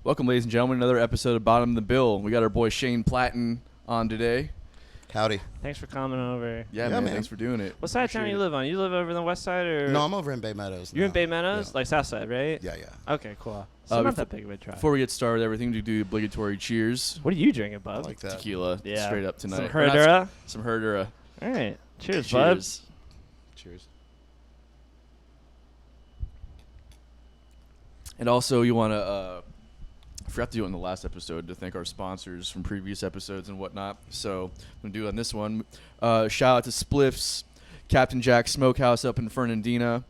Welcome, ladies and gentlemen, another episode of Bottom of the Bill. We got our boy Shane Platten on today. Howdy. Thanks for coming over. Yeah, man. Thanks for doing it. What side of town you live on? You live over on the west side, or? No, I'm over in Bay Meadows. You're in Bay Meadows? Yeah. Like south side, right? Yeah. Okay, cool. So not that big of a drive. Before we get started, everything to do obligatory cheers. What are you drinking, bub? I like that. Tequila, Yeah. straight up tonight. Some Herradura? Some Herradura. All right. Cheers, Cheers. Cheers. And also, you want to, I forgot to do it in the last episode, to thank our sponsors from previous episodes and whatnot. So I'm going to do it on this one. Shout out to Spliffs, Captain Jack Smokehouse up in Fernandina,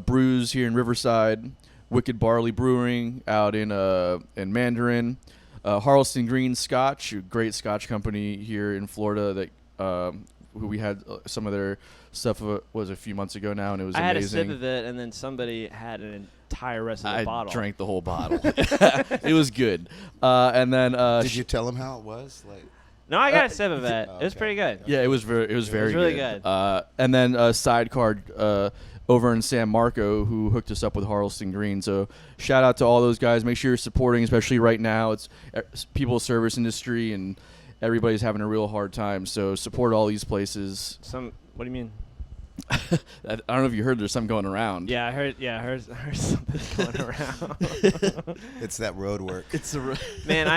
Brews here in Riverside, Wicked Barley Brewing out in Mandarin, Harleston Green Scotch, a great Scotch company here in Florida that we had some of their stuff was a few months ago now, and it was amazing. I had a sip of it, and then somebody had an entire rest of the bottle. I drank the whole bottle. It was good. And then did you tell him how it was? Like, No, I got a sip of it. Oh, It was okay. pretty good. yeah, it was very really good. good. And then Sidecar over in San Marco, who hooked us up with Harleston Green. So shout out to all those guys. Make sure you're supporting, especially right now. It's people's service industry, and everybody's having a real hard time. So support all these places. What do you mean? I don't know if you heard there's some going around. Yeah, I heard something going around. it's that road work. Man,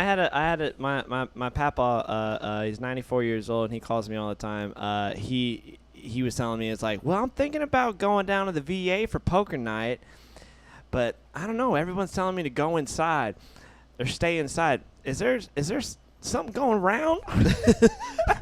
my papa, he's 94 years old, and he calls me all the time. He was telling me, it's like, well, I'm thinking about going down to the VA for poker night, but I don't know. Everyone's telling me to go inside or stay inside. Is there something going around? I'm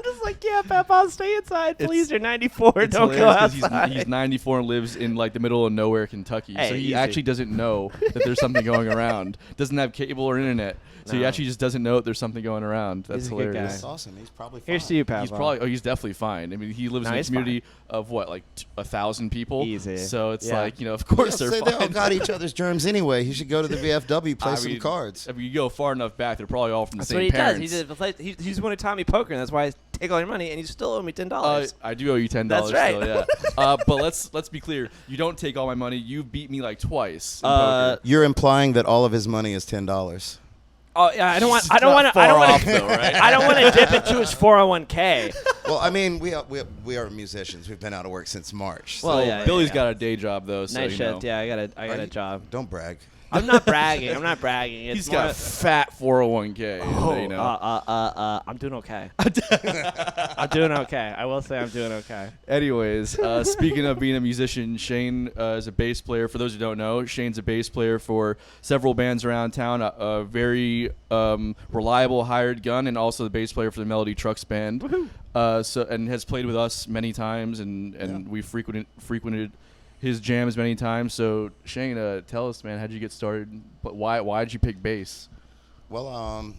just like, yeah, Papa, stay inside, please. You're 94. Don't go outside. He's 94 and lives in like the middle of nowhere, Kentucky. Hey, so he easy. actually doesn't know that there's something going around. Doesn't have cable or internet. So he No. actually just doesn't know that there's something going around. That's He's a good hilarious. guy. That's awesome. He's probably fine. Here's to you, Papa. He's definitely fine. I mean, he lives No, in a he's community of what, like 1,000 people. Easy. So it's Yeah. like, of course they're They fine. all got each other's germs anyway. He should go to the VFW, play some cards. If you go far enough back, they're probably all from the That's same what he parents. does. He's the one who taught me poker, and that's why I take all your money, and you still owe me $10. I do owe you $10. That's right. Still, yeah. But let's be clear. You don't take all my money. You beat me like twice. In poker. You're implying that all of his money is $10. Oh yeah, I don't want to dip into his 401k. Well, I mean, we are musicians. We've been out of work since March. Well, so yeah, Billy's got a day job though. So Nice you shit. know. Yeah, I got a job. Don't brag. I'm not bragging. It's He's more got a fat 401k. I'm doing okay. I'm doing okay. I will say I'm doing okay. Anyways, speaking of being a musician, Shane is a bass player. For those who don't know, Shane's a bass player for several bands around town. A very reliable hired gun, and also the bass player for the Melody Trucks band. Woohoo! And has played with us many times, and we frequented his jams many times. So Shane, tell us, man, how'd you get started? But why did you pick bass? Well,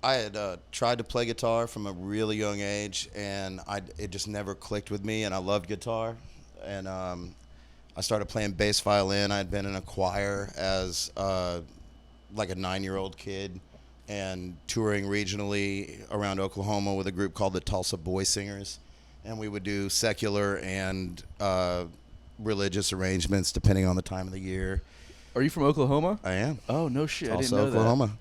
I had tried to play guitar from a really young age, and it just never clicked with me, and I loved guitar. And I started playing bass violin. I had been in a choir as like a 9-year-old kid and touring regionally around Oklahoma with a group called the Tulsa Boy Singers. And we would do secular and religious arrangements depending on the time of the year. Are you from Oklahoma? I am. Oh, no shit. Tulsa, I didn't know Oklahoma. that.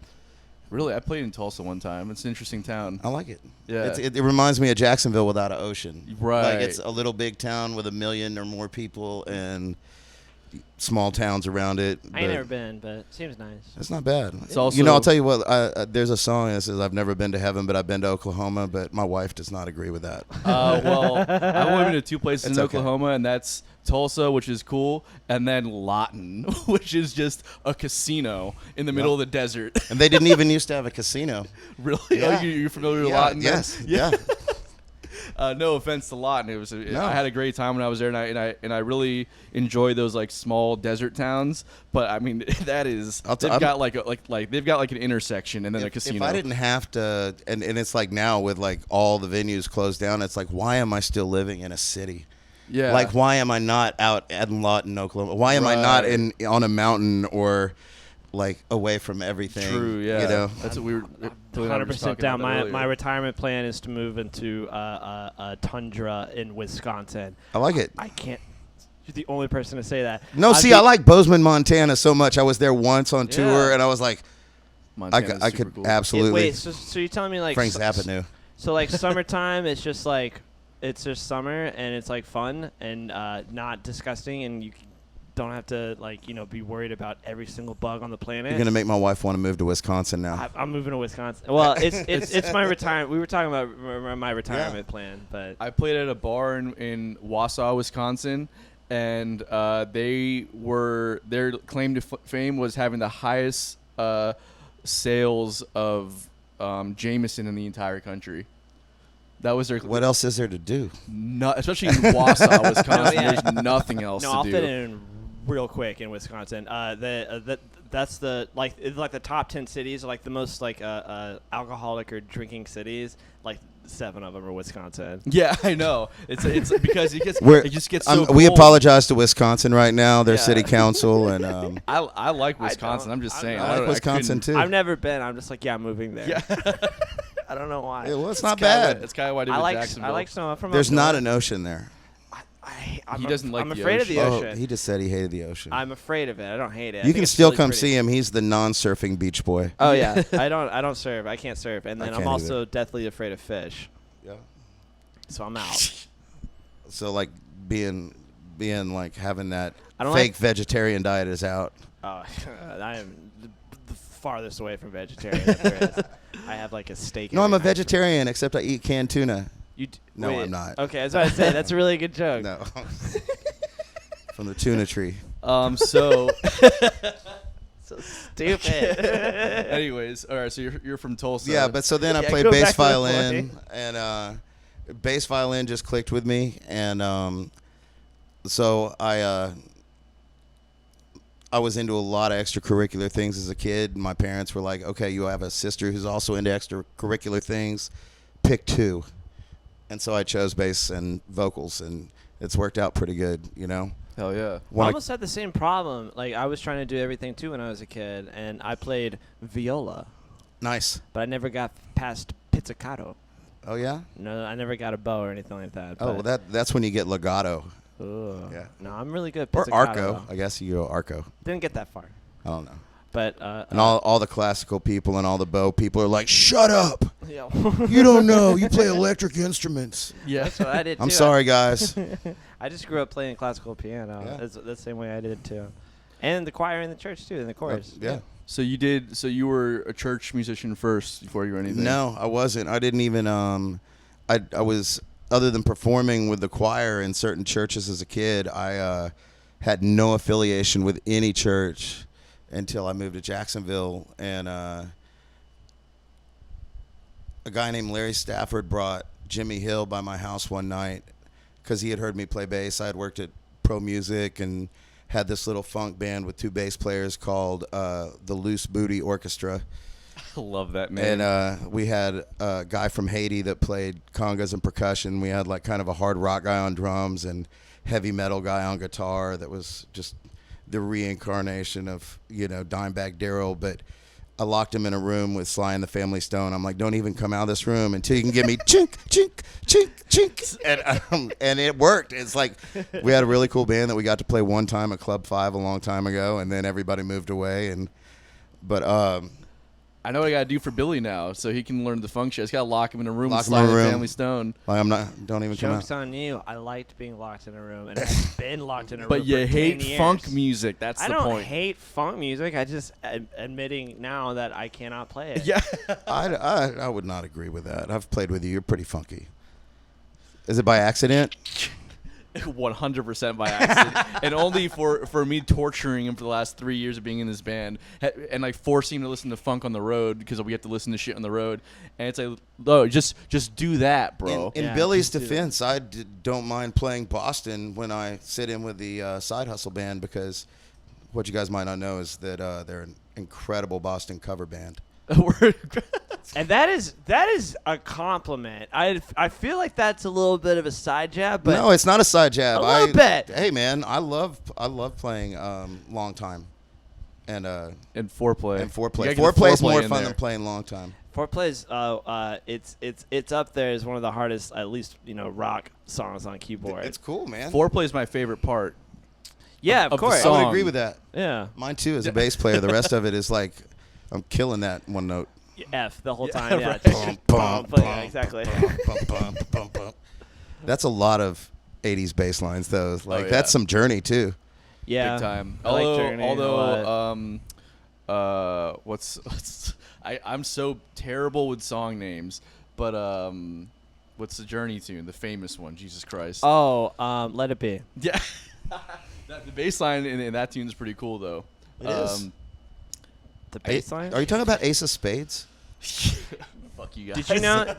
Really? I played in Tulsa one time. It's an interesting town. I like it. Yeah. It reminds me of Jacksonville without an ocean. Right. Like it's a little big town with 1 million or more people and small towns around it. I ain't never been, but it seems nice. It's not bad. It's also, I'll tell you what. There's a song that says, "I've never been to heaven, but I've been to Oklahoma." But my wife does not agree with that. Well, I've only been to 2 places It's in okay. Oklahoma, and that's Tulsa, which is cool, and then Lawton, which is just a casino in the middle of the desert. And they didn't even used to have a casino. Really? Yeah. Oh, you're familiar with Yeah, Lawton? then? yes. Yeah. No offense to Lawton. It was. No. I had a great time when I was there, and I really enjoy those like small desert towns. But I mean, that is they've got like an intersection and then a casino. If I didn't have to, and it's like now with like all the venues closed down, it's like, why am I still living in a city? Yeah. Like, why am I not out at Lawton, Oklahoma? Why am I not on a mountain or like away from everything? True. Yeah. You know, That's what we were. 100% down. My my retirement plan is to move into a tundra in Wisconsin. I like it. I can't. You're the only person to say that. No, see, I like Bozeman, Montana so much. I was there once on tour, and I was like, Montana's I super could cool. absolutely. Wait, so you're telling me like Frank Zappa knew. So like summertime, it's just like it's just summer and it's like fun and not disgusting, and you don't have to like be worried about every single bug on the planet. You're gonna make my wife want to move to Wisconsin now. I'm moving to Wisconsin. Well, it's my retirement. We were talking about my retirement plan, but I played at a bar in Wausau, Wisconsin, and their claim to fame was having the highest sales of Jameson in the entire country. That was their. What else is there to do? Especially in Wausau, Wisconsin. There's nothing else to do. I'll fit in real quick in Wisconsin. That's the the top 10 cities, like the most like alcoholic or drinking cities. Like 7 of them are Wisconsin. Yeah, I know. It's because it just gets so we cold. apologize to Wisconsin right now, their city council, and I like Wisconsin. I'm just saying. I like Wisconsin too. I've never been. I'm just like, I'm moving there. Yeah. I don't know why. Yeah, well, it's not bad. It's kind of why I did with Jacksonville. I like snow. There's not an ocean there. He doesn't like I'm the afraid ocean. of the ocean. Oh, he just said he hated the ocean. I'm afraid of it. I don't hate it. You can still come see him. He's the non-surfing beach boy. Oh yeah, I don't surf. I can't surf, and then I'm also deathly afraid of fish. Yeah. So I'm out. So like being like having that I don't fake vegetarian diet is out. Oh, I am the farthest away from vegetarian that there is. I have like a steak. No, I'm a vegetarian, except I eat canned tuna. No, wait, I'm not. Okay, that's what I say. That's a really good joke. No. From the tuna tree. So stupid. Anyways, all right. So you're from Tulsa. Yeah, but so then I played bass violin, and bass violin just clicked with me, and so I was into a lot of extracurricular things as a kid. My parents were like, "Okay, you have a sister who's also into extracurricular things. Pick 2." And so I chose bass and vocals, and it's worked out pretty good, Hell yeah. I almost had the same problem. Like I was trying to do everything too when I was a kid, and I played viola. Nice. But I never got past pizzicato. Oh yeah. No, I never got a bow or anything like that. Oh, well, that's when you get legato. Ugh. Yeah. No, I'm really good at Or pizzicato. arco. I guess you go arco. Didn't get that far. I don't know. But And all the classical people and all the bow people are like, "Shut up! yeah. You don't know. You play electric instruments." Yeah. That's what I did too. I'm sorry, guys. I just grew up playing classical piano. Yeah. That's the same way I did too. And the choir in the church too, in the chorus. Yeah. So you were a church musician first before you were anything? No, I wasn't. I didn't even. I was, other than performing with the choir in certain churches as a kid, I had no affiliation with any church until I moved to Jacksonville, and a guy named Larry Stafford brought Jimmy Hill by my house one night because he had heard me play bass. I had worked at Pro Music and had this little funk band with 2 bass players called the Loose Booty Orchestra. I love that name. And we had a guy from Haiti that played congas and percussion. We had like kind of a hard rock guy on drums and heavy metal guy on guitar that was just the reincarnation of, Dimebag Darrell. But I locked him in a room with Sly and the Family Stone. I'm like, "Don't even come out of this room until you can give me chink, chink, chink, chink." And it worked. It's like we had a really cool band that we got to play one time at Club 5 a long time ago, and then everybody moved away. But I know what I gotta do for Billy now, so he can learn the funk shit. I just gotta lock him in a room Lock with him in a Sly and room. Family Stone. like, don't even come out. Joke's on you. I liked being locked in a room, and I've been locked in a room But you for 10 hate years. funk music. That's I the don't point. hate funk music. I just admitting now that I cannot play it. Yeah. I would not agree with that. I've played with you. You're pretty funky. Is it by accident? 100% by accident, and only for me torturing him for the last 3 years of being in this band, and like forcing him to listen to funk on the road because we have to listen to shit on the road. And it's like, no, just do that, bro. In Yeah, Billy's just do defense, I don't mind playing Boston when I sit in with the Side Hustle band, because what you guys might not know is that they're an incredible Boston cover band. And that is a compliment. I feel like that's a little bit of a side jab, but No, it's not a side jab. A little bit. Hey, man, I love playing long time, and foreplay. and You foreplay. gotta get the Foreplay is foreplay more in fun there. than playing long time. Foreplay is it's up there as one of the hardest, at least rock songs on keyboard. It's cool, man. Foreplay is my favorite part. Yeah, of of the course. I song. would agree with that. Yeah. Mine too, as a bass player. The rest of it is like, I'm killing that one note. F the whole Yeah, time. Yeah. right. Just Bum, bum, bum, yeah, exactly. bum, bum, bum, bum. That's a lot of 80s bass lines, though. Like, yeah. that's some Journey, too. Yeah. Big time. I like Journey a Although, what's I'm so terrible with song names, but what's the Journey tune? The famous one, Jesus Christ. Oh, Let It Be. Yeah. The bass line in that tune is pretty cool, though. It is. The bass line. Are you talking about Ace of Spades? Fuck you guys. Did you know?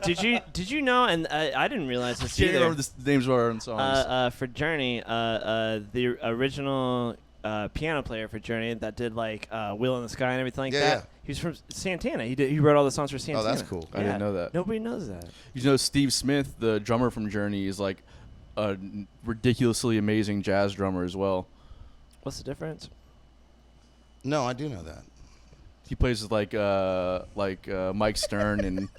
Did you know? And I didn't realize I this can't either. remember the names of our own songs. For Journey, the original piano player for Journey that did like Wheel in the Sky and everything like Yeah, that. yeah. He was from Santana. He wrote all the songs for Santana. Oh, that's cool. I didn't know that. Nobody knows that. You know, Steve Smith, the drummer from Journey, is like a ridiculously amazing jazz drummer as well. What's the difference? No, I do know that. He plays with like Mike Stern and.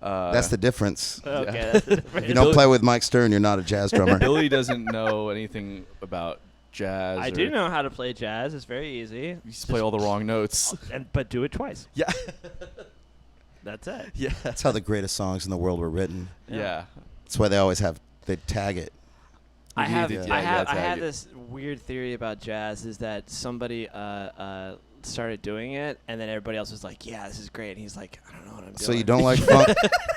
That's the difference. Okay, Yeah. that's the difference. If you don't play with Mike Stern, you're not a jazz drummer. Billy doesn't know anything about jazz. I or do know how to play jazz. It's very easy. You just play all the wrong notes. But do it twice. Yeah. That's it. Yeah. That's how the greatest songs in the world were written. Yeah. That's why they tag it. I have Yeah, I you have gotta I tag had it. this weird theory about jazz is that somebody started doing it and then everybody else was like, yeah, this is great, and he's like, I don't know what I'm doing. So you don't like funk?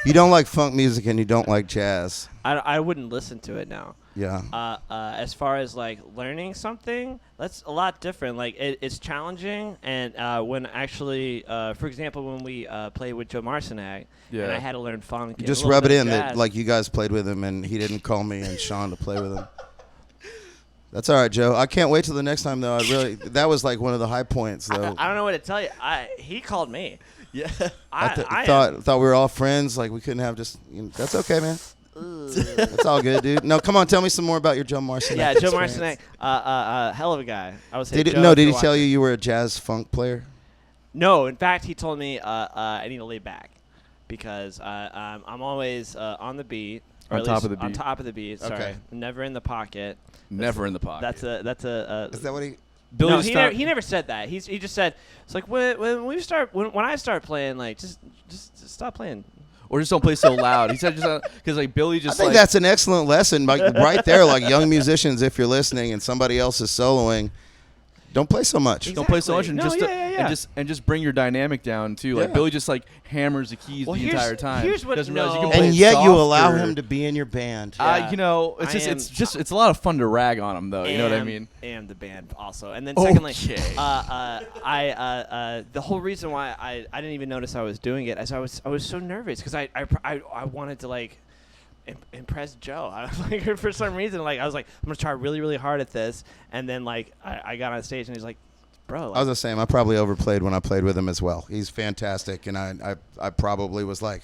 You don't like funk music and you don't like jazz. I wouldn't listen to it now. Yeah. As far as like learning something, that's a lot different. Like it's challenging, and when actually, for example, when we played with Joe Marcinak, Yeah. and I had to learn funk. You and just a little rub it bit of in that jazz. like you guys played with him and he didn't call me and Sean to play with him. That's all right, Joe. I can't wait till the next time though. That was like one of the high points though. I don't know what to tell you. He called me. Yeah. I thought we were all friends. Like we couldn't have just. That's okay, man. That's all good, dude. No, come on. Tell me some more about your Joe Marcinak. Yeah, Joe experience. Marcinak, hell of a guy. I would say. Did Joe, he if you're tell watching. you were a jazz funk player? No, in fact, he told me I need to lay back because I'm always on the beat. or On at top least of the On beat. top of the beat. Sorry, Okay. Never in the pocket. Never in the pocket. That's a. Is that what he? Billy No, just he never said that. He just said it's like when I start playing, like just stop playing. Or just don't play so loud. He said just because like Billy I just think like that's an excellent lesson, like right there. Like young musicians, if you're listening and somebody else is soloing, don't play so much. don't play so much and Exactly. No, and just bring your dynamic down too. Like Yeah. Billy just like hammers the keys Well, the here's- entire time. here's what- Doesn't realize you no. can play And it yet you allow softer. him to be in your band. Yeah. You know, it's I just it's a lot of fun to rag on him though. You know what I mean? And the band also. And then secondly, Okay. the whole reason why I didn't even notice I was doing it is I was so nervous because I wanted to like impress Joe. I was like, for some reason, like I was like, I'm gonna try really really hard at this, and then like I got on stage and he's like, bro. I was the same. I probably overplayed when I played with him as well. He's fantastic, and I probably was like,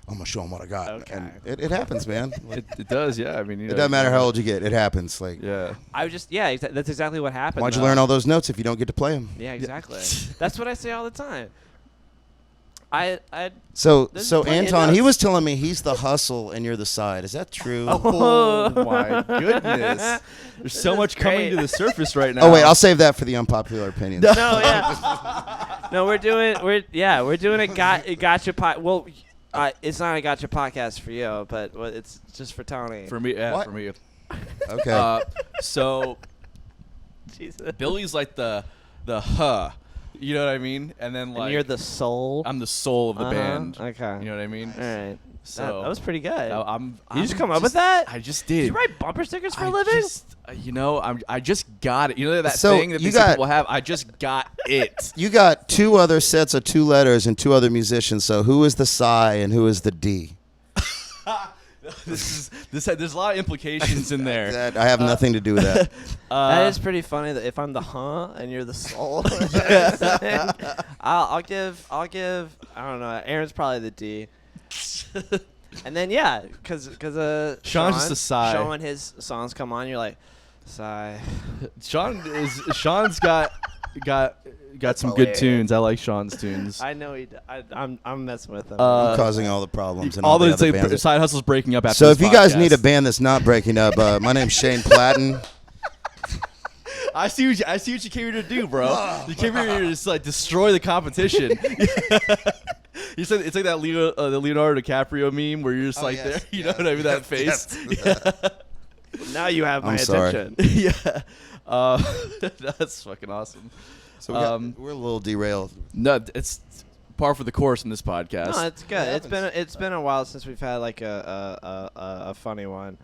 I'm gonna show him what I got. Okay. And it happens, man. It does, yeah. I mean, you It know, doesn't matter how old you get. It happens. Like, Yeah. I was just that's exactly what happened. why'd you though. learn all those notes if you don't get to play them? Yeah, exactly. That's what I say all the time. I So There's so plenty of Anton, he notes. was telling me he's the hustle and you're the side. Is that true? Oh my goodness. There's so much coming great. to the surface right now. Oh wait, I'll save that for the unpopular opinions. no, yeah. No, we're doing a gotcha pot. Well, it's not a gotcha podcast for you, but it's just for Tony. For me, yeah, What? for me. Okay. So Jesus. Billy's like the huh. You know what I mean? And then like And you're the soul. I'm the soul of the Uh-huh. band. Okay. You know what I mean? All right. So that was pretty good. I'm You just I'm come up with that? I just Did did. you write bumper stickers for a I living? just, I just got it. You know that So thing that you these some got- people have? I just got it. You got two other sets of two letters and two other musicians. So who is the psi and who is the D? There's a lot of implications in there. That I have nothing to do with that. That is pretty funny. That if I'm the and you're the soul, I'll give. I don't know. Aaron's probably the D. And then because Sean's just a sigh. Sean, when his songs come on, you're like, sigh. Sean's got some good tunes. I like Sean's tunes. I know I'm messing with him. I'm causing all the problems. And all all the those other like, bands. side hustles breaking up after So this if you guys podcast. need a band that's not breaking up, my name's Shane Platten. I see what you came here to do, bro. You came here to just like destroy the competition. You said it's like that the Leonardo DiCaprio meme where you're just like yes, there. You know what I mean? That face. Yes. Now you have my I'm sorry. attention. Yeah. That's fucking awesome. So we're a little derailed. No, it's par for the course in this podcast. No, it's good. It It's been a while since we've had like a funny one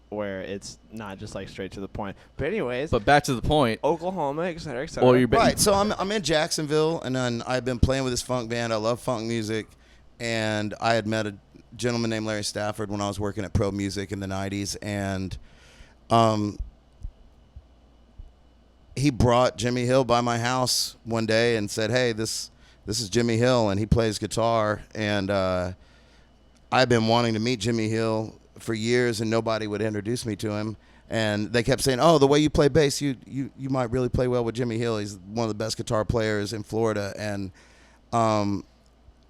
where it's not just like straight to the point. But anyways, But back to the point. Oklahoma, et cetera, et cetera. Well, you're Right. So I'm in Jacksonville, and then I've been playing with this funk band. I love funk music, and I had met a gentleman named Larry Stafford when I was working at Pro Music in the '90s, and he brought Jimmy Hill by my house one day and said, "Hey, this is Jimmy Hill, and he plays guitar." And I've been wanting to meet Jimmy Hill for years, and nobody would introduce me to him. And they kept saying, "Oh, the way you play bass, you might really play well with Jimmy Hill. He's one of the best guitar players in Florida." And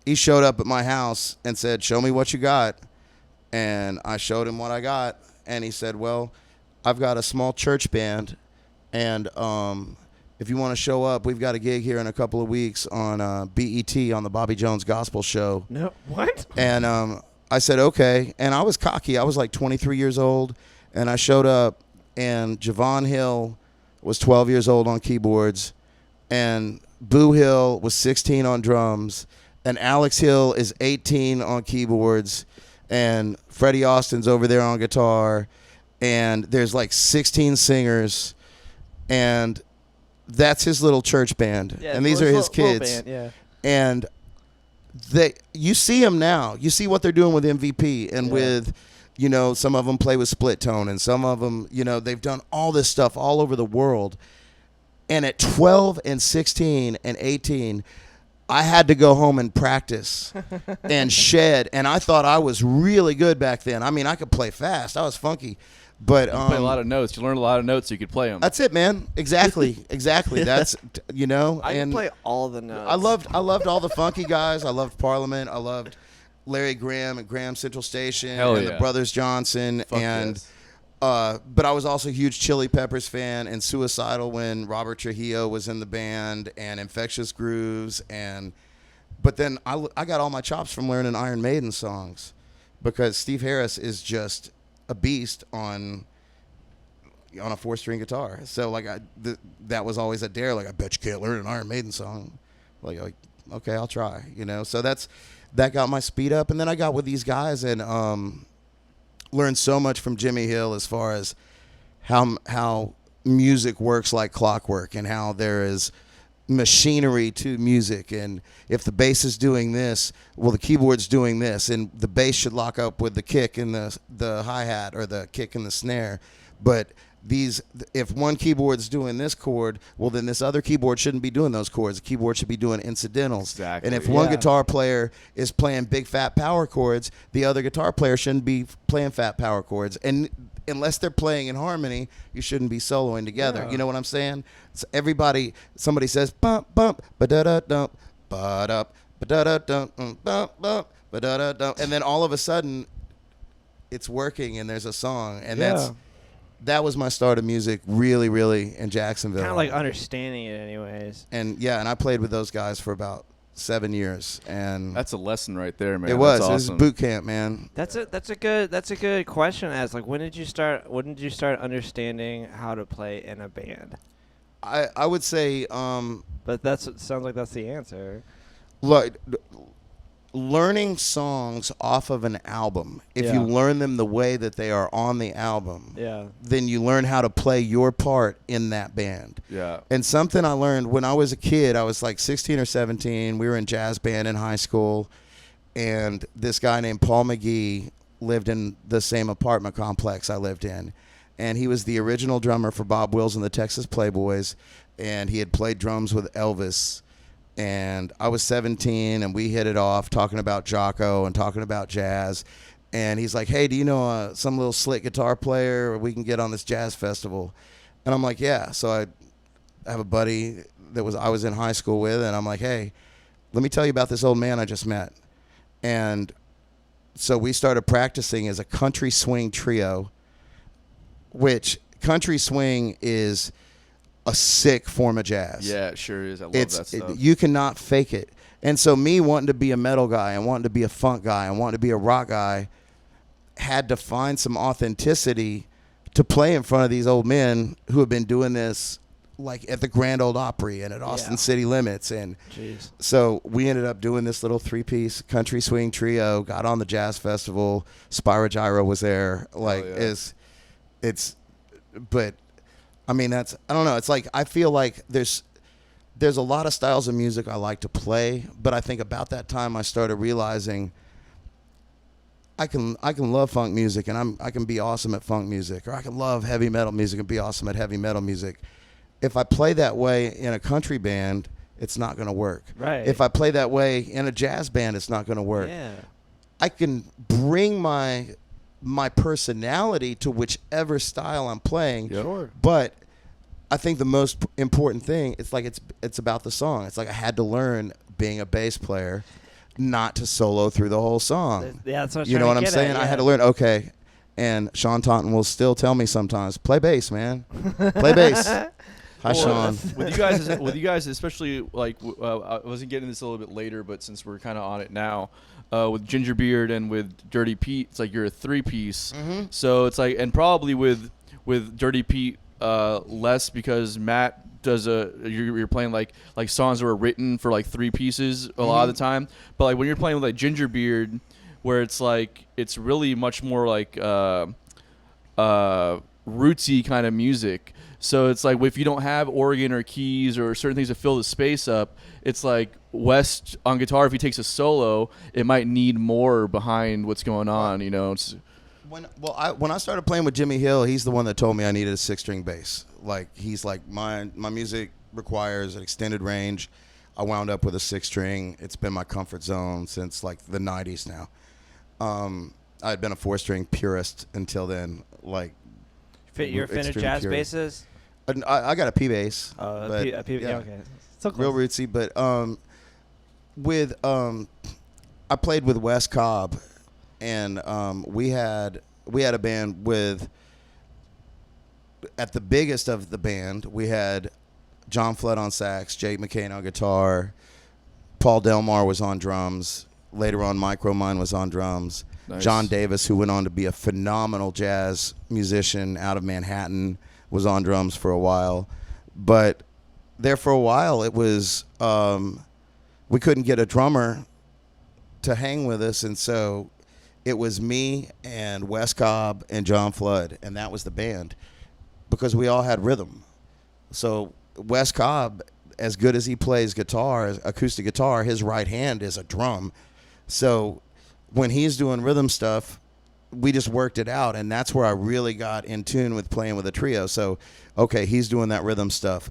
he showed up at my house and said, "Show me what you got." And I showed him what I got, and he said, "Well, I've got a small church band, and if you want to show up, we've got a gig here in a couple of weeks on BET on the Bobby Jones Gospel Show." No, what? And I said, "Okay." And I was cocky. I was like 23 years old. And I showed up, and Javon Hill was 12 years old on keyboards, and Boo Hill was 16 on drums, and Alex Hill is 18 on keyboards, and Freddie Austin's over there on guitar, and there's like 16 singers, and that's his little church band. Yeah, and these are his little kids. band, yeah. And you see them now. You see what they're doing with MVP and with, you know, some of them play with split tone, and some of them, you know, they've done all this stuff all over the world. And at 12 and 16 and 18, I had to go home and practice and shed. And I thought I was really good back then. I mean, I could play fast. I was funky. But You play a lot of notes. You learn a lot of notes so you could play them. that's it, man. Exactly. That's, you know. I can play all the notes. I loved all the funky guys. I loved Parliament. I loved Larry Graham and Graham Central Station Hell and yeah. the Brothers Johnson. Fuck and yes. but I was also a huge Chili Peppers fan and Suicidal when Robert Trujillo was in the band, and Infectious Grooves. But then I got all my chops from learning Iron Maiden songs, because Steve Harris is just a beast on a 4-string guitar. So like that was always a dare. Like, I bet you can't learn an Iron Maiden song. Like okay, I'll try. You know. So that got my speed up, and then I got with these guys and learned so much from Jimmy Hill as far as how music works like clockwork, and how there is machinery to music, and if the bass is doing this, well, the keyboard's doing this, and the bass should lock up with the kick and the hi-hat, or the kick and the snare. But if one keyboard's doing this chord, well, then this other keyboard shouldn't be doing those chords. The keyboard should be doing incidentals. Exactly. And if one guitar player is playing big fat power chords, the other guitar player shouldn't be playing fat power chords. And unless they're playing in harmony, you shouldn't be soloing together. Yeah. You know what I'm saying? So somebody says bump bump ba da da dump ba da da dump bump bump ba da da dump, and then all of a sudden it's working and there's a song, and that was my start of music, really, really, in Jacksonville. Kind of like understanding it, anyways. And and I played with those guys for about 7 years, and That's a lesson right there, man. it was That's it was awesome. boot camp, man. That's a good question. As like, when did you start understanding how to play in a band? I would say But sounds like that's the answer. look, learning songs off of an album, if Yeah. you learn them the way that they are on the album, Yeah. then you learn how to play your part in that band. Yeah. And something I learned when I was a kid, I was like 16 or 17. We were in jazz band in high school, and this guy named Paul McGee lived in the same apartment complex I lived in. And he was the original drummer for Bob Wills and the Texas Playboys, and he had played drums with Elvis. And I was 17, and we hit it off talking about Jocko and talking about jazz. And he's like, "Hey, do you know some little slick guitar player we can get on this jazz festival?" And I'm like, "Yeah." So I have a buddy I was in high school with, and I'm like, "Hey, let me tell you about this old man I just met." And so we started practicing as a country swing trio, which country swing is a sick form of jazz. Yeah, it sure is. I love that stuff. You cannot fake it. And so me wanting to be a metal guy and wanting to be a funk guy and wanting to be a rock guy had to find some authenticity to play in front of these old men who have been doing this like at the Grand Ole Opry and at Austin City Limits. And so we ended up doing this little 3-piece country swing trio, got on the jazz festival. Spyro Gyro was there. Like but I mean, I don't know. It's like, I feel like there's a lot of styles of music I like to play, but I think about that time I started realizing I can love funk music and I can be awesome at funk music, or I can love heavy metal music and be awesome at heavy metal music. If I play that way in a country band, it's not going to work. Right. If I play that way in a jazz band, it's not going to work. Yeah. I can bring my personality to whichever style I'm playing. Yep. Sure. But I think the most important thing, it's about the song. It's like I had to learn, being a bass player, not to solo through the whole song. Yeah, that's what you know what I'm saying? Yeah. I had to learn, okay. And Sean Taunton will still tell me sometimes, play bass, man. Play bass. Hi, Sean. With you guys, especially like I wasn't getting this a little bit later, but since we're kind of on it now, with Gingerbeard and with Dirty Pete, it's like you're a 3-piece. Mm-hmm. So it's like, and probably with Dirty Pete less, because Matt does you're playing like songs that were written for like 3 pieces a lot of the time. But like when you're playing with like Gingerbeard, where it's like it's really much more like rootsy kind of music. So it's like if you don't have organ or keys or certain things to fill the space up, it's like West on guitar, if he takes a solo, it might need more behind what's going on, you know. When I started playing with Jimmy Hill, he's the one that told me I needed a 6-string bass. Like, he's like, my music requires an extended range. I wound up with a 6-string. It's been my comfort zone since like the 90s now. I had been a 4-string purist until then. Like, You're a Fender jazz bassist? I got a P bass. Okay. So real rootsy, but I played with Wes Cobb, and we had a band with, at the biggest of the band, we had John Flood on sax, Jake McCain on guitar, Paul Delmar was on drums, later on Micromine was on drums, nice. John Davis, who went on to be a phenomenal jazz musician out of Manhattan, was on drums for a while. But there for a while, it was we couldn't get a drummer to hang with us, and so it was me and Wes Cobb and John Flood, and that was the band, because we all had rhythm. So Wes Cobb, as good as he plays guitar, acoustic guitar, his right hand is a drum. So when he's doing rhythm stuff, we just worked it out, and that's where I really got in tune with playing with a trio. So, okay, he's doing that rhythm stuff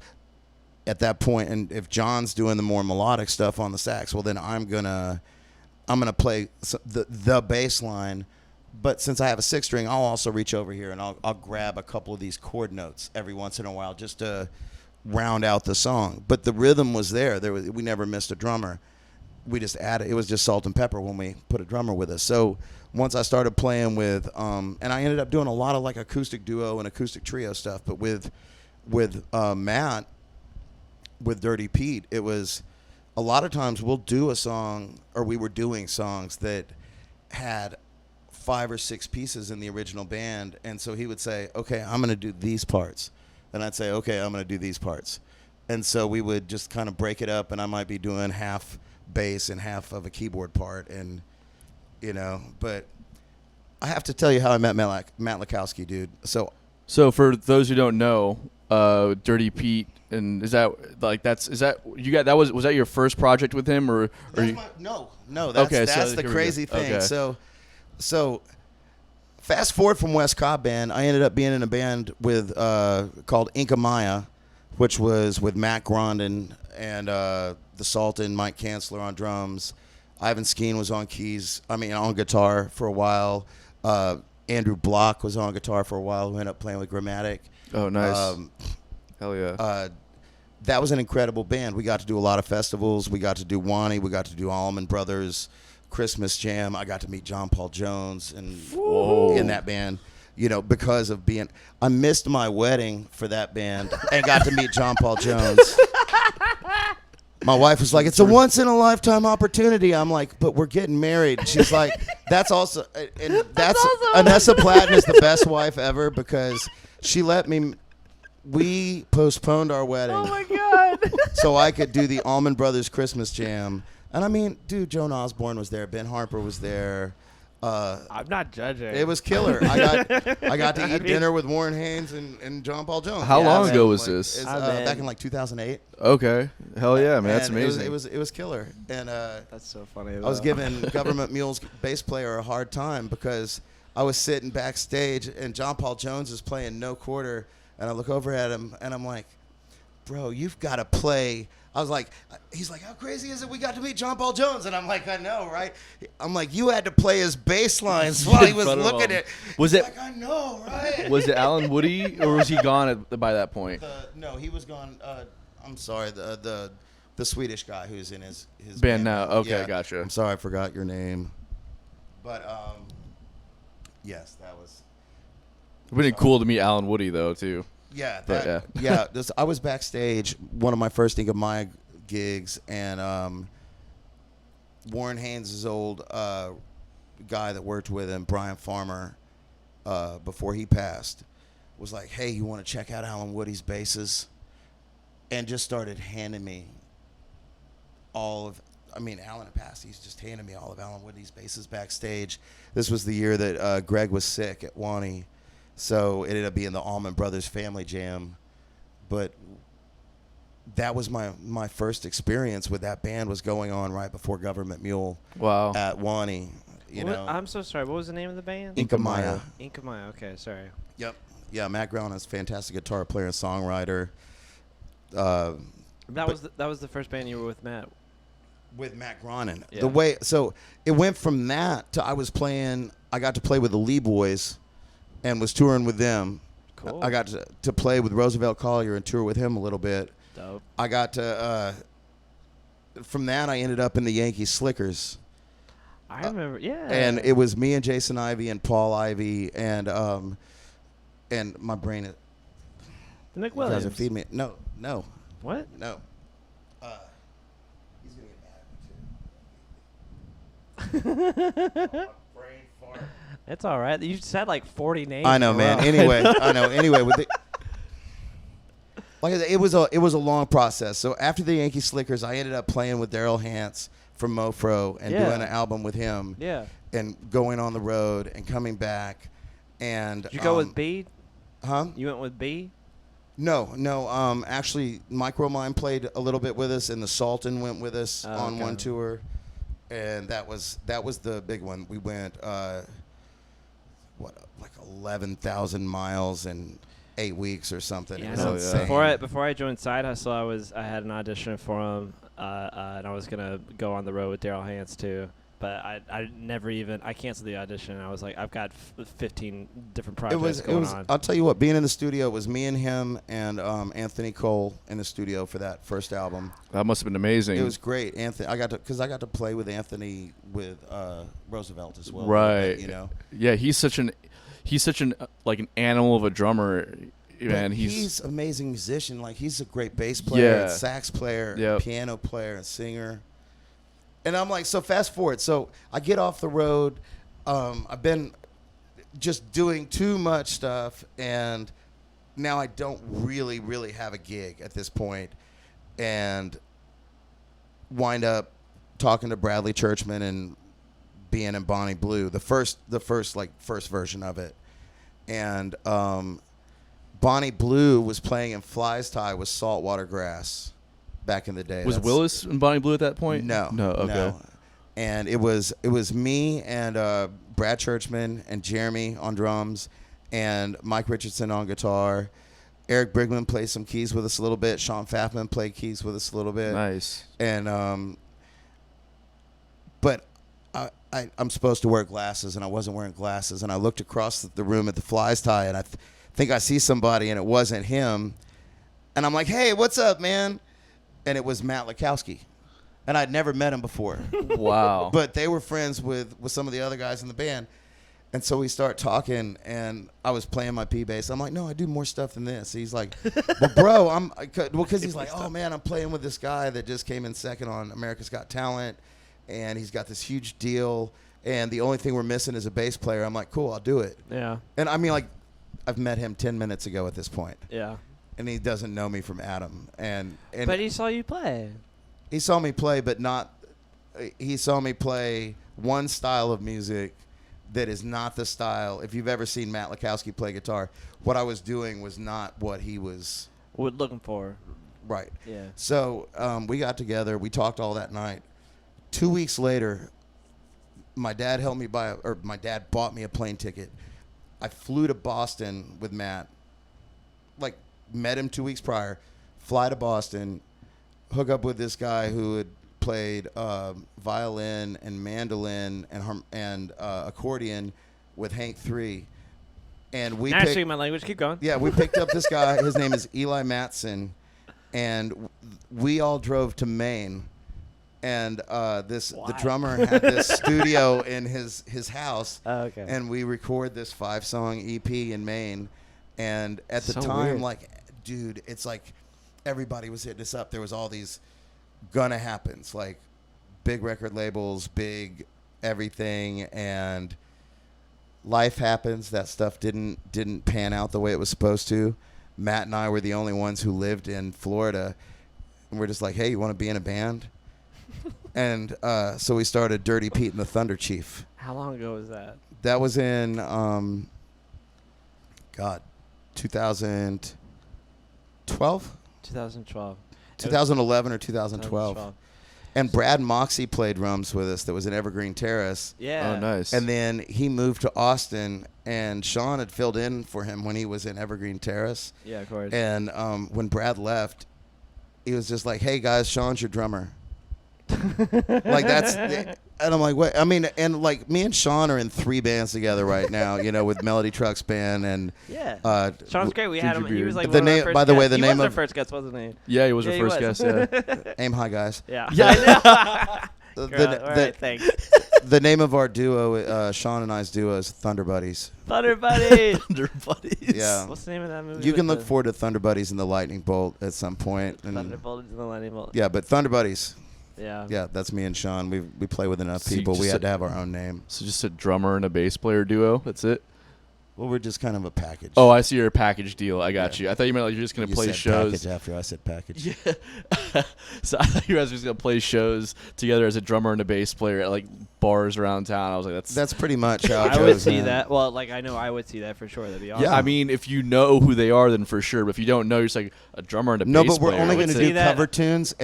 at that point, and if John's doing the more melodic stuff on the sax, well, then I'm gonna play the bass line. But since I have a 6-string, I'll also reach over here and I'll grab a couple of these chord notes every once in a while just to round out the song. But the rhythm was there. We never missed a drummer. We just added. It was just salt and pepper when we put a drummer with us. So once I started playing with, and I ended up doing a lot of like acoustic duo and acoustic trio stuff. But with Matt, with Dirty Pete, it was a lot of times we'll do a song, or we were doing songs that had 5 or 6 pieces in the original band, and so he would say, okay, I'm going to do these parts, and I'd say, okay, I'm going to do these parts, and so we would just kind of break it up, and I might be doing half bass and half of a keyboard part, and but I have to tell you how I met Matt Lakowski, dude. So for those who don't know, Dirty Pete, and was that your first project with him, or no, that's the crazy thing. Okay. So fast forward from West Cobb band, I ended up being in a band with called Inca Maya, which was with Matt Grondin and the Sultan, Mike Chancellor on drums. Ivan Skeen was on on guitar for a while. Andrew Block was on guitar for a while, who ended up playing with Grammatic. Oh, nice. Hell yeah. That was an incredible band. We got to do a lot of festivals. We got to do Wani. We got to do Allman Brothers Christmas Jam. I got to meet John Paul Jones in that band. because of being. I missed my wedding for that band and got to meet John Paul Jones. My wife was like, it's a once-in-a-lifetime opportunity. I'm like, but we're getting married. She's like, that's also, and that's Anessa Platten is the best wife ever because she let me, we postponed our wedding. Oh, my God. So I could do the Allman Brothers Christmas Jam. And I mean, dude, Joan Osborne was there. Ben Harper was there. I'm not judging. It was killer. I got to eat dinner with Warren Haynes and John Paul Jones. How long man. ago was Like, this? It's, back in like 2008. Okay. Hell yeah, man. That's And amazing. It was killer. And That's so funny. I was giving Government Mule's bass player a hard time because I was sitting backstage and John Paul Jones is playing no quarter, and I look over at him and I'm like, bro, you've got to play. I was like, he's like, how crazy is it we got to meet John Paul Jones? And I'm like, I know, right? I'm like, you had to play his bass lines while he was looking at. Was He's it? like, I know, right? Was it Alan Woody or was he gone by that point? No, he was gone. I'm sorry, the Swedish guy who's in his Band now. Okay, Yeah. gotcha. I'm sorry, I forgot your name. But yes, that was. It would have been cool to meet Alan Woody though too. Yeah, But, yeah. I was backstage, one of my first Think of My gigs, and Warren Haynes' old guy that worked with him, Brian Farmer, before he passed, was like, hey, you want to check out Alan Woody's basses? And just started handing me Alan had passed. He's just handing me all of Alan Woody's basses backstage. This was the year that Greg was sick at Wani. So it ended up being the Allman Brothers Family Jam. But that was my first experience with that band was going on right before Government Mule Wow. at Wani. I'm so sorry. What was the name of the band? Inca Maya. Inca Maya. Okay, sorry. Yep. Yeah, Matt Grown is a fantastic guitar player and songwriter. That was the first band you were with, Matt. With Matt Groening. Yeah. So it went from that to I got to play with the Lee Boys and was touring with them. Cool. I got to play with Roosevelt Collier and tour with him a little bit. Dope. I got to, from that I ended up in the Yankee Slickers. I remember, yeah. And it was me and Jason Ivey and Paul Ivey and my brain is. the Nick You guys are Williams. feeding me. No. What? No. He's gonna get mad at me too. Brain fart. It's all right. You said like 40 names. I know, in a man. row. Anyway, with like I said, it was a long process. So after the Yankee Slickers, I ended up playing with Daryl Hance from Mofro and Yeah. doing an album with him. Yeah. And going on the road and coming back. And Did you go with B? Huh? You went with B? No. Actually, Micromine played a little bit with us, and the Sultan went with us Oh, on okay. one tour, and that was the big one. We went like 11,000 miles in 8 weeks or something. Yeah, It was I know. insane. Before I joined Side Hustle, I had an audition for him, and I was gonna go on the road with Daryl Hance too. But I never even I canceled the audition. I was like, I've got 15 different projects going on. I'll tell you what, being in the studio, it was me and him and Anthony Cole in the studio for that first album. That must have been amazing. It was great. Anthony, I got to play with Anthony with Roosevelt as well. Right. You know. Yeah, he's such an like an animal of a drummer. Man, But he's he's an amazing musician. Like he's a great bass player, Yeah. and sax player, Yep. piano player, and singer. And I'm like, so fast forward. So I get off the road. I've been just doing too much stuff, and now I don't really have a gig at this point, and wind up talking to Bradley Churchman and being in Bonnie Blue, the first version of it, and Bonnie Blue was playing in Fly's Tie with Saltwater Grass back in the day. was Willis and Bonnie Blue at that point? No. Okay. No. And it was me and Brad Churchman and Jeremy on drums and Mike Richardson on guitar. Eric Brigman played some keys with us a little bit. Sean Pfaffman played keys with us a little bit. Nice. And but I'm supposed to wear glasses, and I wasn't wearing glasses. And I looked across the room at the Fly's Tie, and I think I see somebody, and it wasn't him. And I'm like, hey, what's up, man? And it was Matt Lakowski. And I'd never met him before. Wow. But they were friends with some of the other guys in the band. And so we start talking, and I was playing my P bass. I'm like, no, I do more stuff than this. He's like, well, bro, because he's like, oh man, I'm playing with this guy that just came in second on America's Got Talent, and he's got this huge deal, and the only thing we're missing is a bass player. I'm like, cool, I'll do it. Yeah. And I mean, like, I've met him 10 minutes ago at this point. Yeah. And he doesn't know me from Adam. And But he saw you play. he saw me play, but not. He saw me play one style of music that is not the style. If you've ever seen Matt Lakowski play guitar, what I was doing was not what he was. We're looking for. Right. Yeah. So we got together. We talked all that night. 2 weeks later, my dad bought me a plane ticket. I flew to Boston with Matt. Like, met him 2 weeks prior. Fly to Boston, hook up with this guy who had played violin and mandolin and accordion with Hank 3. And we Now speaking my language. Keep going. Yeah, we picked up this guy. His name is Eli Matson. And we all drove to Maine. And the drummer had this studio in his house. Oh, okay. And we record this 5-song EP in Maine. And at the So time, weird. like, dude, it's like everybody was hitting us up. There was all these gonna happens, like big record labels, big everything, and life happens. That stuff didn't pan out the way it was supposed to. Matt and I were the only ones who lived in Florida, and we're just like, hey, you want to be in a band? And so we started Dirty Pete and the Thunder Chief. How long ago was that? That was in 2012, 2012. 2011 or 2012. And Brad Moxie played drums with us. That was in Evergreen Terrace. Yeah. Oh, nice. And then he moved to Austin, and Sean had filled in for him when he was in Evergreen Terrace. Yeah, of course. And when Brad left, he was just like, hey, guys, Sean's your drummer. Like, that's... And I'm like, what? I mean, and like me and Sean are in 3 bands together right now, you know, with Melody Trucks Band and... Yeah. Sean's great. We had him. He was like The one of our name- first by the way, guests. the He name was our of- first guest, wasn't he? Yeah, he was our he first was. guest. Yeah. Aim high, guys. Yeah. Yeah. I know. The, Girl, all right, thanks. the name of our duo, Sean and I's duo, is Thunder Buddies. Thunder Buddies. Thunder Buddies. Yeah. What's the name of that movie? You with can look the forward to Thunder Buddies and the Lightning Bolt at some point. And Thunderbolt and the Lightning Bolt. yeah, but Thunder Buddies, Yeah. yeah, that's me and Sean. We play with enough So you people. We just had to said- have our own name. So just a drummer and a bass player duo. That's it. Well, we're just kind of a package. Oh, I see your package deal. I got Yeah. you. I thought you meant like you're just gonna You play said shows. package after I said package. Yeah. So I thought you guys were just gonna play shows together as a drummer and a bass player at like bars around town. I was like, That's pretty much how it I goes, would see man. that. Well, like I know I would see that for sure. That'd be awesome. yeah. I mean, if you know who they are, then for sure. But if you don't know, you're just like a drummer and a No, bass but we're player. only What's going to it? do that? cover tunes,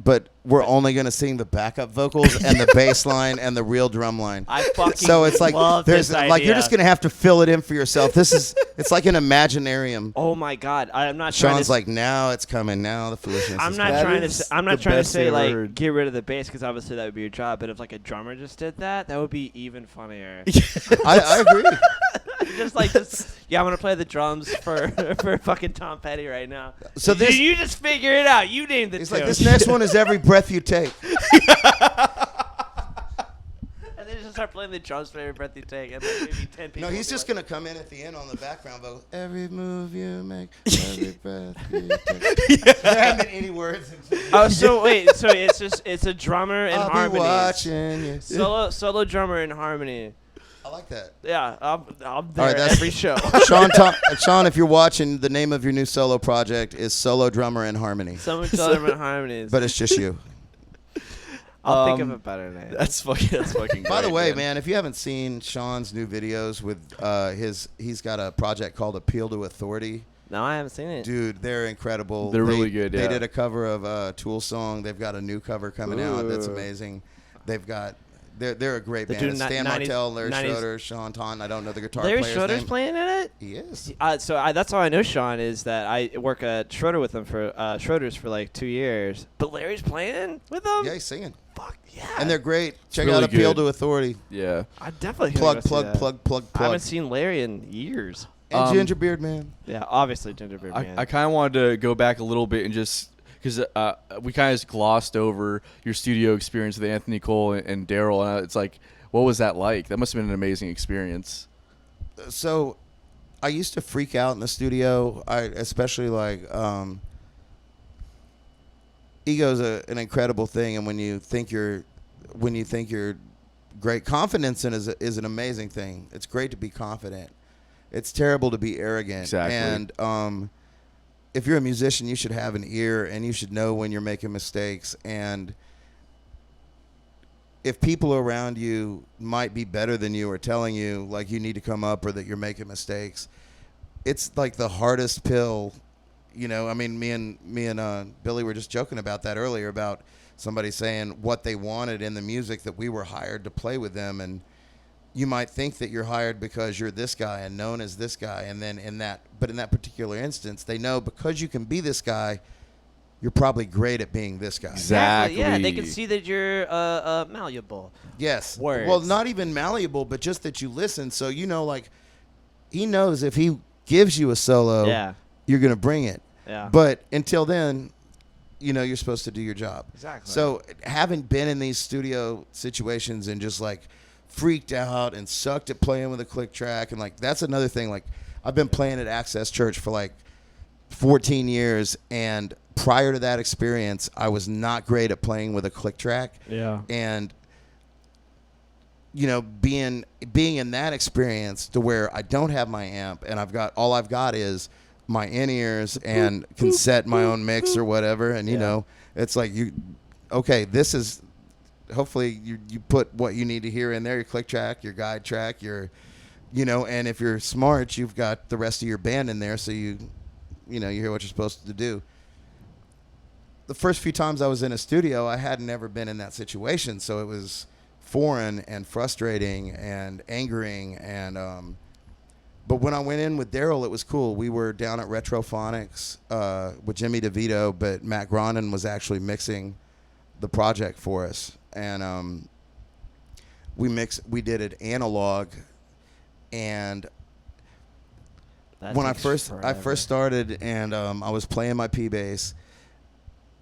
but we're only going to sing the backup vocals and the bass line and the real drum line. I fucking So it's like love there's this like you're idea. just going to have to fill it in for yourself. It's like an imaginarium. Oh my God! I'm not trying Sean's to. like, now it's coming. Now the foolishness. I'm is not coming. trying to. is I'm not the trying to best say thing I've like heard. get rid of the bass because obviously that would be your job. But if like a drummer just did that, that would be even funnier. I agree. Yeah, I'm gonna play the drums for for fucking Tom Petty right now. So this- you just figure it out. You named the He's tune. like, this next one is Every Breath You Take. And then just start playing the drums for every breath you take, and then maybe 10 people. No, will he's be just like, gonna come in at the end on the background vocal. Every move you make, every breath you take. There haven't been any words. Oh, so wait, so it's a drummer and I'll be harmonies. watching you. Solo drummer and harmony. I like that. Yeah, I'm there All right, that's every show. Sean, if you're watching, the name of your new solo project is Solo Drummer and Harmony. Someone drummer and harmonies. But it's just you. I'll think of a better name. That's fucking. By the great, way, man, if you haven't seen Sean's new videos with he's got a project called Appeal to Authority. No, I haven't seen it. Dude, they're incredible. They're really good, They yeah. did a cover of a Tool song. They've got a new cover coming out that's Ooh. amazing. They've got they're a great They band. do It's ni- Stan 90s Martell, Larry 90s Schroeder, Sean Taunton. I don't know the guitar Larry player's Schroeder's name. playing in it. He is. That's how I know Sean is that I work at Schroeder with him for Schroeder's for like 2 years. But Larry's playing with them. Yeah, he's singing. Fuck yeah. And they're great. Check really out Appeal good. to Authority. Yeah. I definitely Plug, gotta go see plug, that. plug, plug, I plug. haven't seen Larry in years. And Um, Gingerbeard Man. Yeah, obviously Gingerbread Man. I kind of wanted to go back a little bit and just because we kind of just glossed over your studio experience with Anthony Cole and Daryl, and it's like What was that like? That must have been an amazing experience. So I used to freak out in the studio. I especially like ego's an incredible thing, and when you think you're great, confidence is an amazing thing. It's great to be confident. It's terrible to be arrogant. Exactly. And if you're a musician, you should have an ear, and you should know when you're making mistakes. And if people around you might be better than you or telling you like you need to come up or that you're making mistakes, it's like the hardest pill. You know, I mean, me and Billy were just joking about that earlier, about somebody saying what they wanted in the music that we were hired to play with them. And you might think that you're hired because you're this guy and known as this guy, and then in that particular instance, they know because you can be this guy, you're probably great at being this guy. Exactly. Yeah, they can see that you're malleable. Yes. Words. Well, not even malleable, but just that you listen. So, you know, like, he knows if he gives you a solo, Yeah. you're going to bring it. Yeah. But until then, you know, you're supposed to do your job. Exactly. So having been in these studio situations and just, like, freaked out and sucked at playing with a click track, and, like, that's another thing. Like, I've been playing at Access Church for, like, 14 years, and prior to that experience, I was not great at playing with a click track. Yeah. And, you know, being in that experience to where I don't have my amp and all I've got is my in-ears and can set my own mix or whatever. And, you know, it's like this is, hopefully you put what you need to hear in there, your click track, your guide track, your, you know, and if you're smart, you've got the rest of your band in there. So you hear what you're supposed to do. The first few times I was in a studio, I had never been in that situation. So it was foreign and frustrating and angering. And, but when I went in with Daryl, it was cool. We were down at Retrophonics with Jimmy DeVito, but Matt Grondin was actually mixing the project for us. And we did it analog. And when I first started, and I was playing my P bass,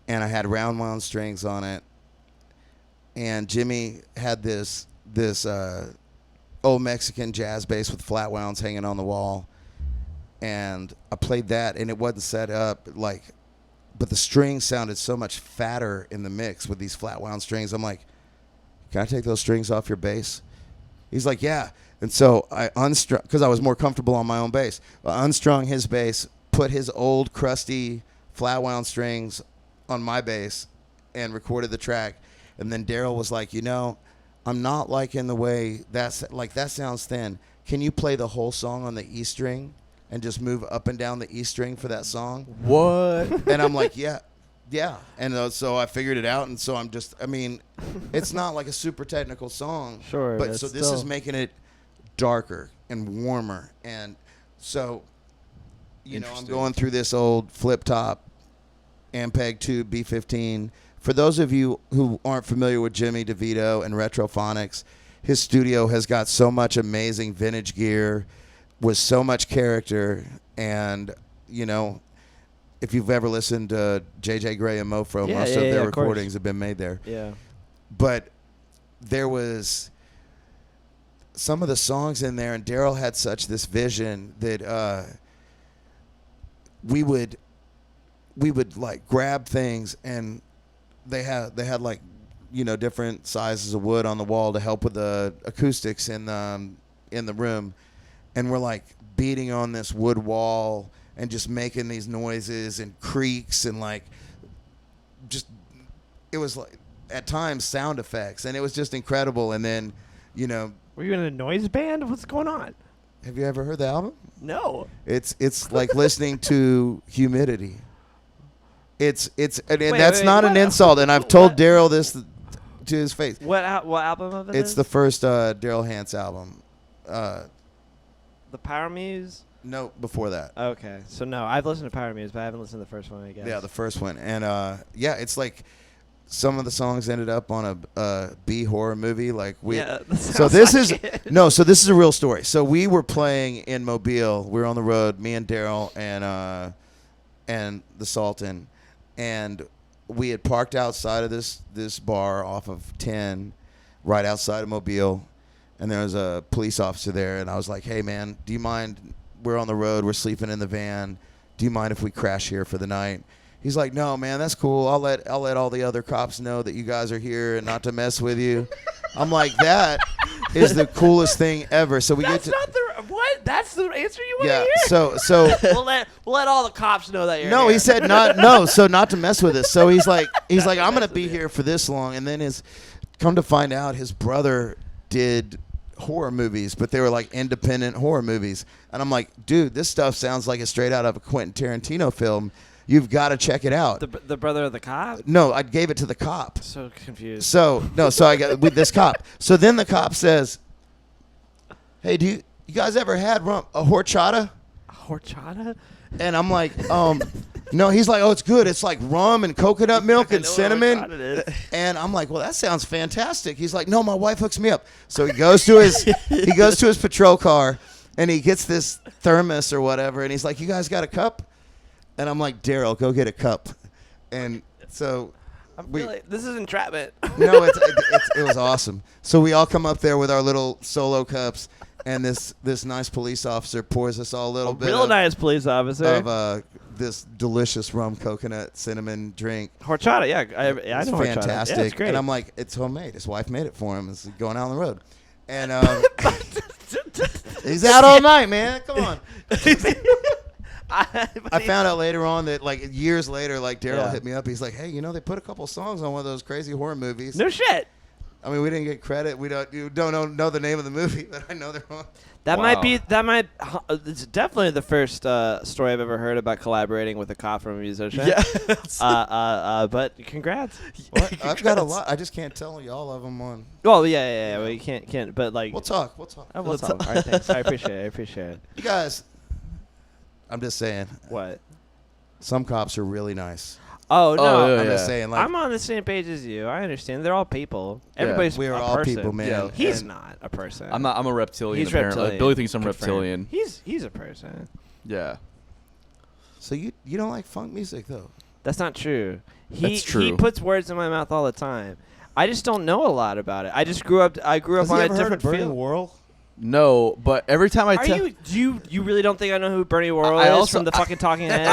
and I had round wound strings on it, and Jimmy had this old Mexican jazz bass with flat wounds hanging on the wall, and I played that, and it wasn't set up like, but the strings sounded so much fatter in the mix with these flat wound strings. I'm like, can I take those strings off your bass? He's like, yeah. And so I unstrung, because I was more comfortable on my own bass. I unstrung his bass, put his old crusty flat wound strings on my bass, and recorded the track. And then Daryl was like, you know, I'm not liking the way that sounds thin. Can you play the whole song on the E string and just move up and down the E string for that song? What? And I'm like, yeah. And so I figured it out. And so it's not like a super technical song. Sure. But so this is making it darker and warmer. And so, you know, I'm going through this old flip top Ampeg 2 B15. For those of you who aren't familiar with Jimmy DeVito and Retrophonics, his studio has got so much amazing vintage gear with so much character. And, you know, if you've ever listened to J.J. Gray and Mofro, most of their recordings have been made there. Yeah. But there was some of the songs in there, and Daryl had such this vision that we would like grab things, and they had like, you know, different sizes of wood on the wall to help with the acoustics in the room, and we're like beating on this wood wall and just making these noises and creaks, and like just, it was like at times sound effects, and it was just incredible. And then, you know, were you in a noise band? What's going on? Have you ever heard the album? No. It's like listening to Humidity. It's and Wait, that's wait, not an insult, and I've told Daryl this to his face. What album of it? It's the first Daryl Hance album. The Power Muse? No, before that. Okay. So no, I've listened to Power Muse, but I haven't listened to the first one, I guess. Yeah, the first one. And yeah, it's like some of the songs ended up on a B horror movie. Like so this is a real story. So we were playing in Mobile. We were on the road, me and Daryl and the Sultan, and we had parked outside of this bar off of 10, right outside of Mobile, and there was a police officer there, and I was like, hey, man, do you mind? We're on the road. We're sleeping in the van. Do you mind if we crash here for the night? He's like, no, man, that's cool. I'll let all the other cops know that you guys are here and not to mess with you. I'm like, that is the coolest thing ever. So we That's get to not the what? That's the answer you want to yeah. hear. So we'll let all the cops know that you're no, here. he said not to mess with us. So he's like I'm gonna be here for this long, and then come to find out his brother did horror movies, but they were like independent horror movies, and I'm like, dude, this stuff sounds like it's straight out of a Quentin Tarantino film. You've got to check it out. The brother of the cop? No, I gave it to the cop. So confused. So I got with this cop. So then the cop says, hey, do you guys ever had a horchata? Horchata? And I'm like, no. He's like, oh, it's good. It's like rum and coconut milk and cinnamon. And I'm like, well, that sounds fantastic. He's like, no, my wife hooks me up. So he goes to his patrol car, and he gets this thermos or whatever, and he's like, you guys got a cup? And I'm like, Daryl, go get a cup. And so this is entrapment. no, it was awesome. So we all come up there with our little solo cups, and this nice police officer pours us all a little bit Nice police officer of this delicious rum coconut cinnamon drink. Horchata, yeah. I know horchata. Fantastic. Yeah, it's great. And I'm like, it's homemade. His wife made it for him. It's going out on the road. And he's out all night, man. Come on. I found out later on that, like, years later, like, Daryl hit me up. He's like, hey, they put a couple songs on one of those crazy horror movies. No shit. I mean, we didn't get credit. You don't know the name of the movie, but I know they're on. It's definitely the first story I've ever heard about collaborating with a cop from a musician. Yeah. But congrats. What? I've got a lot. I just can't tell you all of them on. Well, yeah. Well, you can't. But like, We'll talk. we'll talk. All right, thanks. I appreciate it. You guys, I'm just saying. What? Some cops are really nice. Oh no, yeah, I'm just saying. Like, I'm on the same page as you. I understand. They're all people. Yeah. Everybody's we are a all person. people, man. Yeah. He's And not a person. I'm not. I'm a reptilian. He's apparently. reptilian. Billy thinks I'm Confirmed. reptilian. He's a person. Yeah. So you don't like funk music though? That's not true. That's true. He puts words in my mouth all the time. I just don't know a lot about it. I grew up Has on he a ever heard of different Bernie field. Worrell? No, but every time I Are tell. you really don't think I know who Bernie Worrell I is also- from the fucking Talking Heads?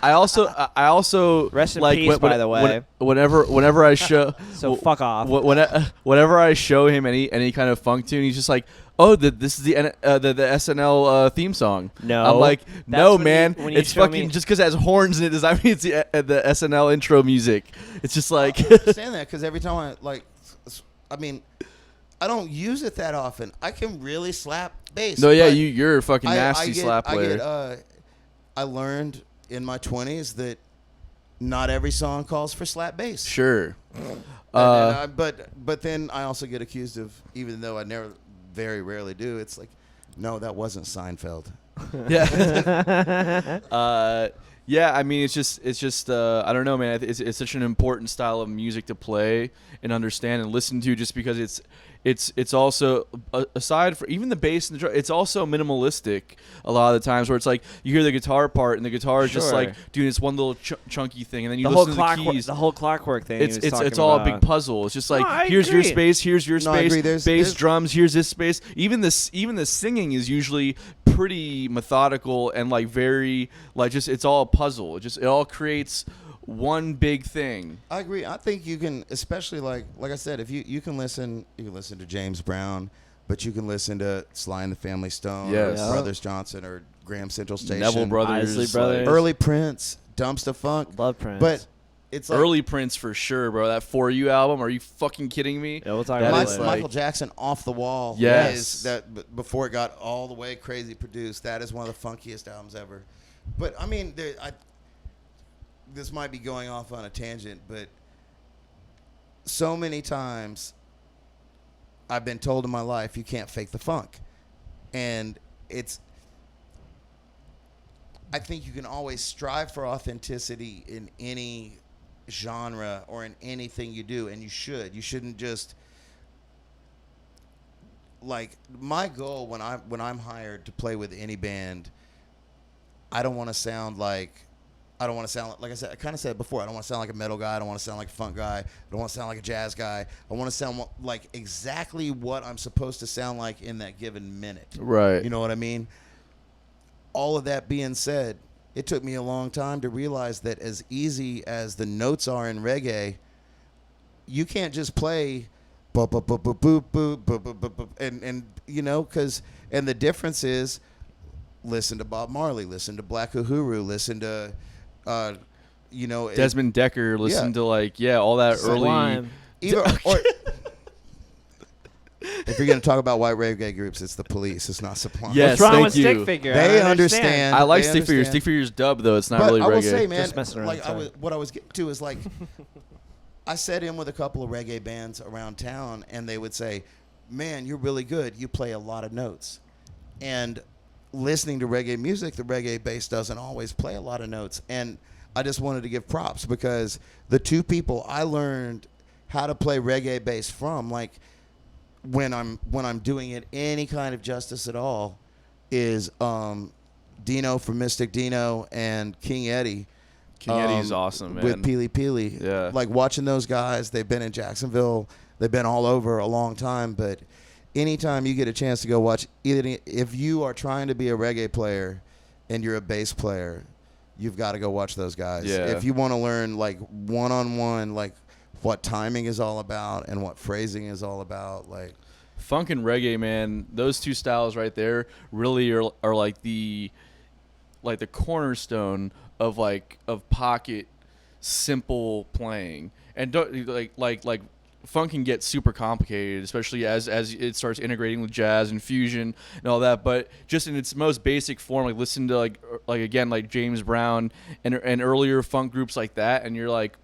I also Rest in like peace, by the way. whenever I show So fuck off. whenever I show him any kind of funk tune, he's just like, oh, this is the SNL theme song. No. I'm like, That's no, when man, you it's show fucking me- just because it has horns in it does not mean it's the SNL intro music. It's just like I understand that because every time I don't use it that often. I can really slap bass. no, yeah, but you're a fucking nasty slap player. I learned in my 20s that not every song calls for slap bass. Sure. But then I also get accused of, even though I very rarely do, it's like, no, that wasn't Seinfeld. Yeah. Yeah, I mean, it's just I don't know, man. It's such an important style of music to play and understand and listen to, just because it's also, aside from even the bass and the drum, it's also minimalistic a lot of the times, where it's like you hear the guitar part and the guitar is just Sure. like doing this one little chunky thing, and then you the whole listen to the keys. the whole clockwork thing. It's all a big puzzle. It's just like, No, I here's your agree. space, here's your No, I space, agree. bass, There's- drums, here's this space. Even the singing is usually pretty methodical and like very like just, it's all a puzzle. It all creates one big thing. I agree. I think you can, especially like I said, if you can listen to James Brown, but you can listen to Sly and the Family Stone, Yes. or Yeah. Brothers Johnson, or Graham Central Station, Neville Brothers, Isley Brothers. early Prince, Dumpster Funk. Love Prince. But it's like Early Prince for sure, bro. That For You album. Are you fucking kidding me? Yeah, we'll talk That about is it like- later. Michael Jackson, Off the Wall. Yes. is before it got all the way crazy produced. That is one of the funkiest albums ever. But I mean, this might be going off on a tangent, but so many times I've been told in my life, you can't fake the funk. And I think you can always strive for authenticity in any genre or in anything you do, and you should. You shouldn't just, like, my goal when I'm hired to play with any band, I don't want to sound like I don't want to sound like I said. I kind of said it before. I don't want to sound like a metal guy. I don't want to sound like a funk guy. I don't want to sound like a jazz guy. I want to sound like exactly what I'm supposed to sound like in that given minute. Right. You know what I mean? All of that being said, it took me a long time to realize that as easy as the notes are in reggae, you can't just play boop boop boop boop boop boop boop boop boop, and you know, and the difference is, listen to Bob Marley, listen to Black Uhuru, listen to you know, Desmond Decker, listen to all that Sublime. or if you're gonna talk about white reggae groups, it's the Police. It's not Sublime. Yes, What's wrong thank with you. Stick Figure? They I understand. I like They Stick Figures. understand. Stick Figures dub though. It's not But really I reggae. will say, man, Just messing around, like sorry. what I was getting to is like, I sat in with a couple of reggae bands around town, and they would say, "Man, you're really good. You play a lot of notes." And listening to reggae music, the reggae bass doesn't always play a lot of notes. And I just wanted to give props because the two people I learned how to play reggae bass from, like when I'm doing it any kind of justice at all, is Dino from Mystic Dino and King Eddie. King Eddie's awesome, man. With Peely Peely. Yeah. Like watching those guys, they've been in Jacksonville, they've been all over a long time, but anytime you get a chance to go watch, if you are trying to be a reggae player and you're a bass player, you've got to go watch those guys. Yeah. If you want to learn like one-on-one, like what timing is all about and what phrasing is all about, like Funk and reggae, man, those two styles right there really are like the cornerstone of pocket simple playing. And don't like funk can get super complicated, especially as it starts integrating with jazz and fusion and all that. But just in its most basic form, like listen to like James Brown and earlier funk groups like that, and you're like,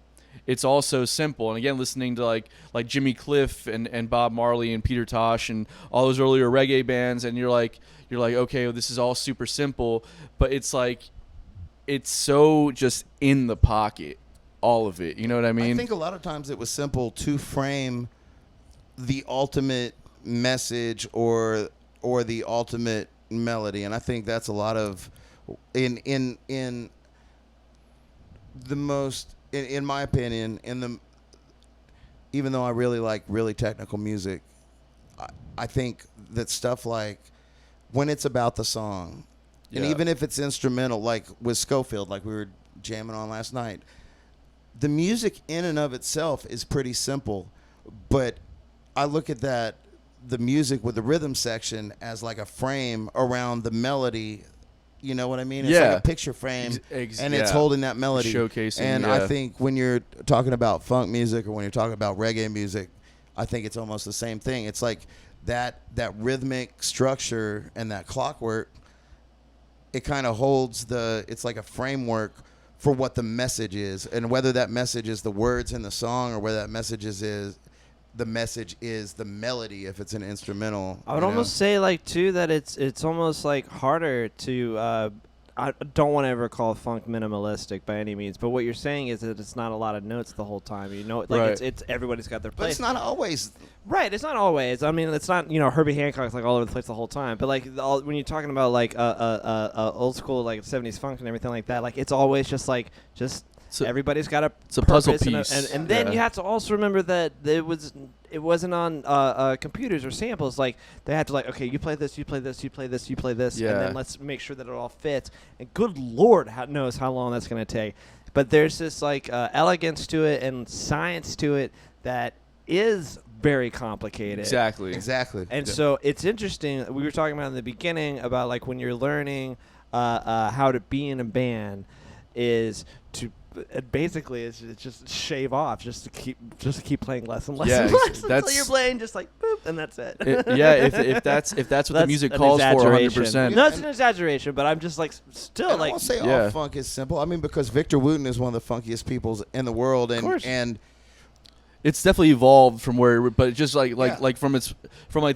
it's all so simple. And again, listening to like Jimmy Cliff and Bob Marley and Peter Tosh and all those earlier reggae bands, and you're like, okay, well, this is all super simple, but it's like, it's so just in the pocket, all of it. You know what I mean? I think a lot of times it was simple to frame the ultimate message or the ultimate melody, and I think that's a lot of in the most. In my opinion, even though I really like really technical music, I think that stuff like when it's about the song, and even if it's instrumental, like with Schofield, like we were jamming on last night, the music in and of itself is pretty simple, but I look at the music with the rhythm section as like a frame around the melody. You know what I mean? It's like a picture frame, and it's holding that melody. Showcasing, and I think when you're talking about funk music or when you're talking about reggae music, I think it's almost the same thing. It's like that rhythmic structure and that clockwork, it kind of holds it's like a framework for what the message is. And whether that message is the words in the song or whether that message is the melody if it's an instrumental. I would almost say like too that it's almost like harder to I don't want to ever call funk minimalistic by any means, but what you're saying is that it's not a lot of notes the whole time. You know, like right. it's everybody's got their place. But it's not always. Right, it's not always. I mean, it's not, Herbie Hancock's like all over the place the whole time. But like when you're talking about like old school like 70s funk and everything like that, like it's always just everybody's got it's a puzzle purpose piece. and then you have to also remember that it wasn't on computers or samples. Like they had to okay, you play this, you play this, you play this, you play this, and then let's make sure that it all fits. And good Lord knows how long that's going to take. But there's this elegance to it and science to it that is very complicated. Exactly. And so it's interesting. We were talking about in the beginning about like when you're learning how to be in a band is to basically it's just shave off just to keep playing less and less and less until you're playing just like boop and that's it. If that's what the music calls for 100%. No, it's an exaggeration, but I'm just like still and like I won't say all funk is simple. I mean, because Victor Wooten is one of the funkiest people in the world, and it's definitely evolved from where, but just from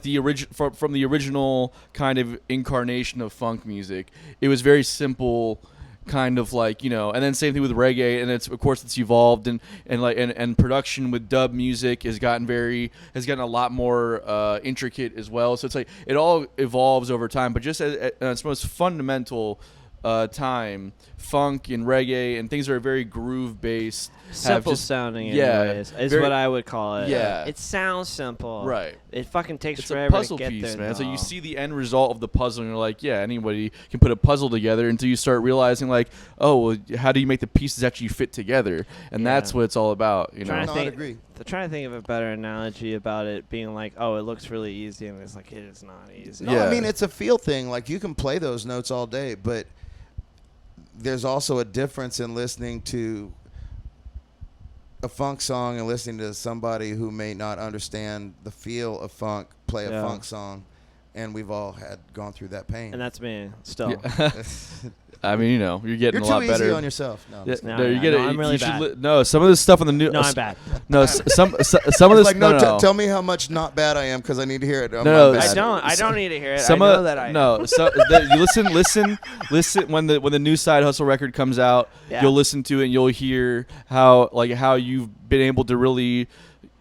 the original kind of incarnation of funk music, it was very simple, kind of and then same thing with reggae, and it's evolved and production with dub music has gotten a lot more intricate as well. So it's like it all evolves over time, but just at its most fundamental time, funk and reggae and things that are very groove based. Simple sounding, yeah, anyways, is what I would call it. Yeah. It sounds simple. Right. It fucking takes It's forever a puzzle to get piece, there, man. So you though. see the end result of the puzzle, and you're like, yeah, anybody can put a puzzle together until you start realizing, like, oh, well, how do you make the pieces actually fit together? And that's what it's all about, you know? I agree. Trying to think of a better analogy about it being like, oh, it looks really easy, and it's like, it is not easy. No, I mean, it's a feel thing. Like, you can play those notes all day, but there's also a difference in listening to a funk song and listening to somebody who may not understand the feel of funk play a funk song, and we've all gone through that pain. And that's me still. Yeah. I mean, you know, you're getting a lot better. You're too easy on yourself. I'm really bad. No, some of this stuff on the new. No, I'm bad. No, some of this. Like, no. Tell me how much not bad I am because I need to hear it. No, I don't need to hear it. Some I know of, that I. No, so you listen when the new Side Hustle record comes out. Yeah. You'll listen to it and you'll hear how you've been able to really,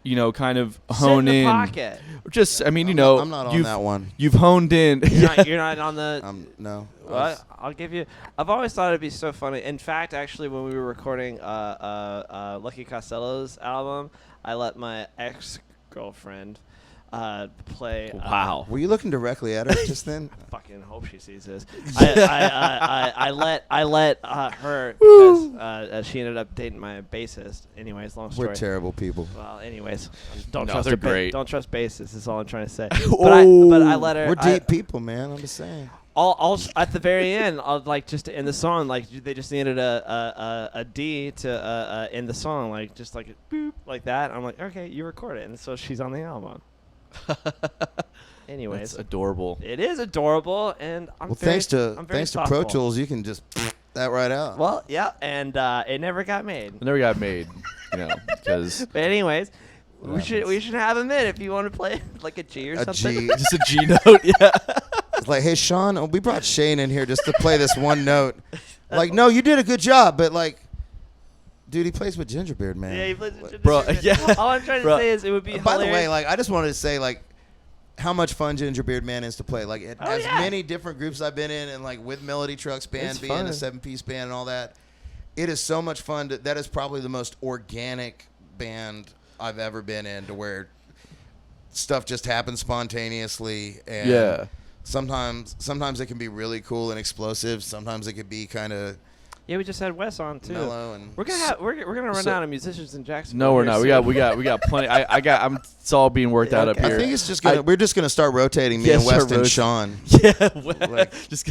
you know, kind of hone Sit in. in. The pocket. Just, I mean, you know, I'm not on that one. You've honed in. You're not on the. No. What? I'll give you. I've always thought it'd be so funny. In fact, actually, when we were recording Lucky Costello's album, I let my ex-girlfriend play. Wow. Were you looking directly at her just then? I fucking hope she sees this. I let her because she ended up dating my bassist. Anyways, long story. We're terrible people. Well, anyways, they're great. Don't trust bassists. Is all I'm trying to say. But I let her. We're deep people, man. I'm just saying. I'll at the very end, I'll like just to end the song, like they just needed a D to end the song, like just like a boop like that. I'm like, okay, you record it, and so she's on the album. Anyways, That's adorable. It is adorable, and thanks to thoughtful. Pro Tools, you can just that right out. Well, yeah, and it never got made. It never got made, you know, because. But anyways. We should have him in if you want to play like a G or something. G. Just a G note, yeah. It's like, hey, Sean, we brought Shane in here just to play this one note. Like, no, you did a good job, but like, dude, he plays with Gingerbeard Man. Yeah, he plays with Gingerbeard. Bro, yeah. All I'm trying to say is it would be By hilarious. the way, like, I just wanted to say, like, how much fun Gingerbeard Man is to play. Like, as many different groups I've been in, and like with Melody Trucks Band being a 7-piece band and all that, it is so much fun. That is probably the most organic band I've ever been in, to where stuff just happens spontaneously, and sometimes it can be really cool and explosive. Sometimes it could be kind of we just had Wes on too. mellow, and We're gonna run out of musicians in Jacksonville. No, we're not. We got plenty. It's all being worked out up I here. think it's just we're just gonna start rotating me and West and Sean. Yeah, Like, this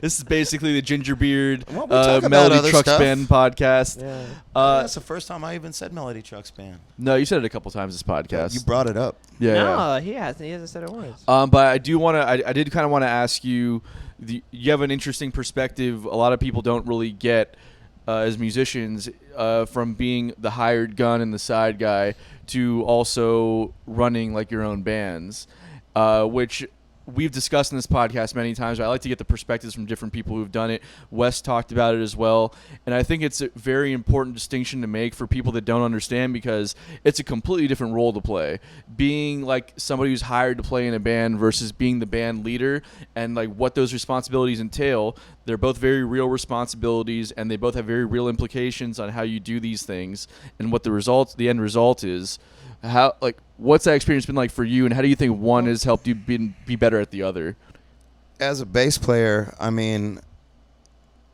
is basically the Gingerbeard Well, we'll talk about Melody other Trucks stuff. Band podcast. Yeah. That's the first time I even said Melody Trucks Band. No, you said it a couple times this podcast. You brought it up. Yeah. No, he hasn't. He hasn't said it once. But I do want to. I did kind of want to ask you. You have an interesting perspective. A lot of people don't really get as musicians from being the hired gun and the side guy to also running like your own bands, which we've discussed in this podcast many times. But I like to get the perspectives from different people who've done it. Wes talked about it as well, and I think it's a very important distinction to make for people that don't understand, because it's a completely different role to play. Being like somebody who's hired to play in a band versus being the band leader, and like what those responsibilities entail. They're both very real responsibilities, and they both have very real implications on how you do these things and what the end result is. What's that experience been like for you, and how do you think one has helped you be better at the other? As a bass player, I mean,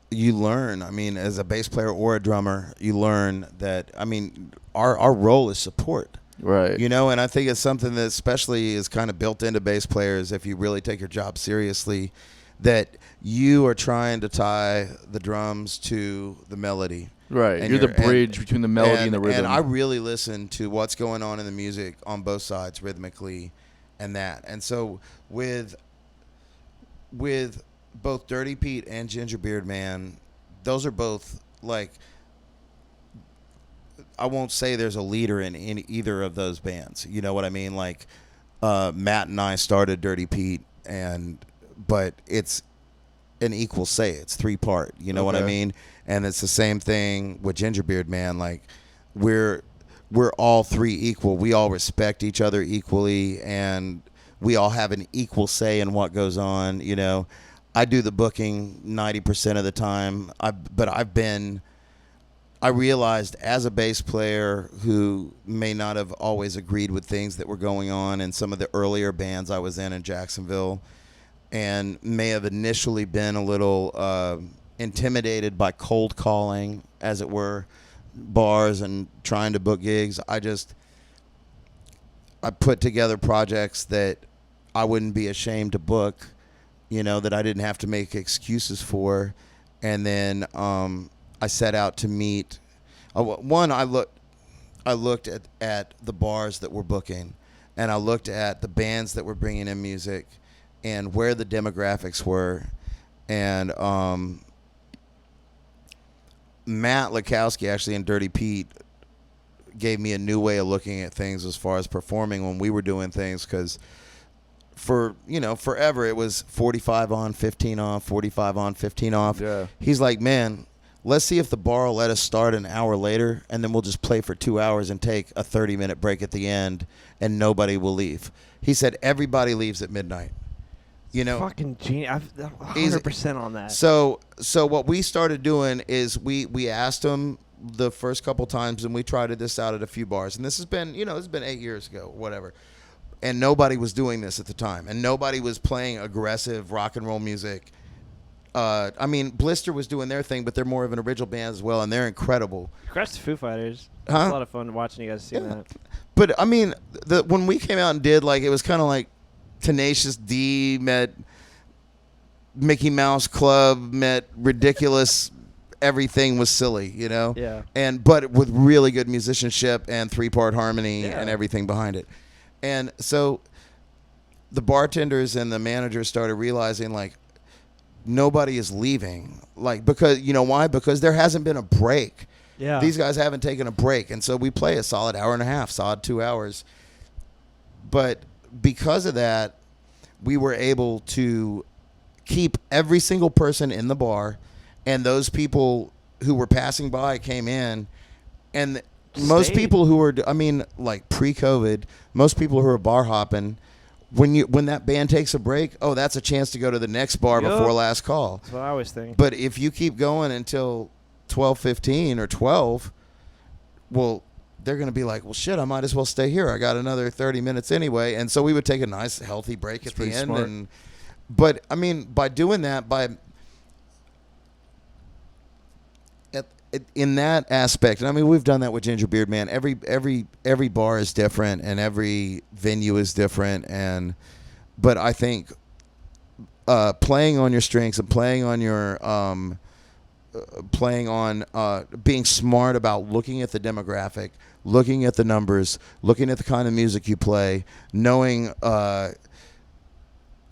you learn. I mean, as a bass player or a drummer, you learn that, I mean, our role is support. Right. You know, and I think it's something that especially is kind of built into bass players, if you really take your job seriously, that you are trying to tie the drums to the melody. Right. And you're the bridge between the melody and the rhythm. And I really listen to what's going on in the music on both sides rhythmically and that. And so with both Dirty Pete and Gingerbeard Man, those are both like, I won't say there's a leader in either of those bands. You know what I mean? Like Matt and I started Dirty Pete, but it's an equal say. It's 3-part. You know what I mean? And it's the same thing with Gingerbeard Man. Like, we're all three equal. We all respect each other equally, and we all have an equal say in what goes on. You know, I do the booking 90% of the time. I realized as a bass player who may not have always agreed with things that were going on in some of the earlier bands I was in Jacksonville, and may have initially been a little intimidated by cold calling, as it were, bars and trying to book gigs. I put together projects that I wouldn't be ashamed to book, that I didn't have to make excuses for. And then I set out to meet. I looked at the bars that were booking, and I looked at the bands that were bringing in music and where the demographics were. And Matt Lakowski, actually, in Dirty Pete, gave me a new way of looking at things as far as performing when we were doing things, because forever it was 45 on, 15 off, 45 on, 15 off. Yeah. He's like, man, let's see if the bar will let us start an hour later, and then we'll just play for 2 hours and take a 30-minute break at the end, and nobody will leave. He said everybody leaves at midnight. Fucking genius. I'm 100% on that. So what we started doing is we asked him the first couple times, and we tried this out at a few bars. And this has been, this has been 8 years ago, whatever. And nobody was doing this at the time. And nobody was playing aggressive rock and roll music. Blister was doing their thing, but they're more of an original band as well, and they're incredible. Congrats to Foo Fighters. Huh? It's a lot of fun watching you guys sing that. But, when we came out and did, it was kind of like Tenacious D met Mickey Mouse Club met Ridiculous. Everything was silly, Yeah. But with really good musicianship and 3-part harmony Yeah. and everything behind it. And so the bartenders and the managers started realizing, nobody is leaving. Because, why? Because there hasn't been a break. Yeah. These guys haven't taken a break. And so we play a solid hour and a half, solid 2 hours. But because of that, we were able to keep every single person in the bar, and those people who were passing by came in, and most people who were, pre-COVID, most people who are bar hopping, when that band takes a break, that's a chance to go to the next bar before last call. That's what I always think. But if you keep going until 12:15 or 12, well, they're going to be like, well, shit, I might as well stay here. I got another 30 minutes anyway. And so we would take a nice, healthy break at the end. Smart. But by doing that, in that aspect, and we've done that with Gingerbeard Man. Every bar is different, and every venue is different. But I think playing on your strengths and playing on being smart about looking at the demographic, looking at the numbers, looking at the kind of music you play, knowing a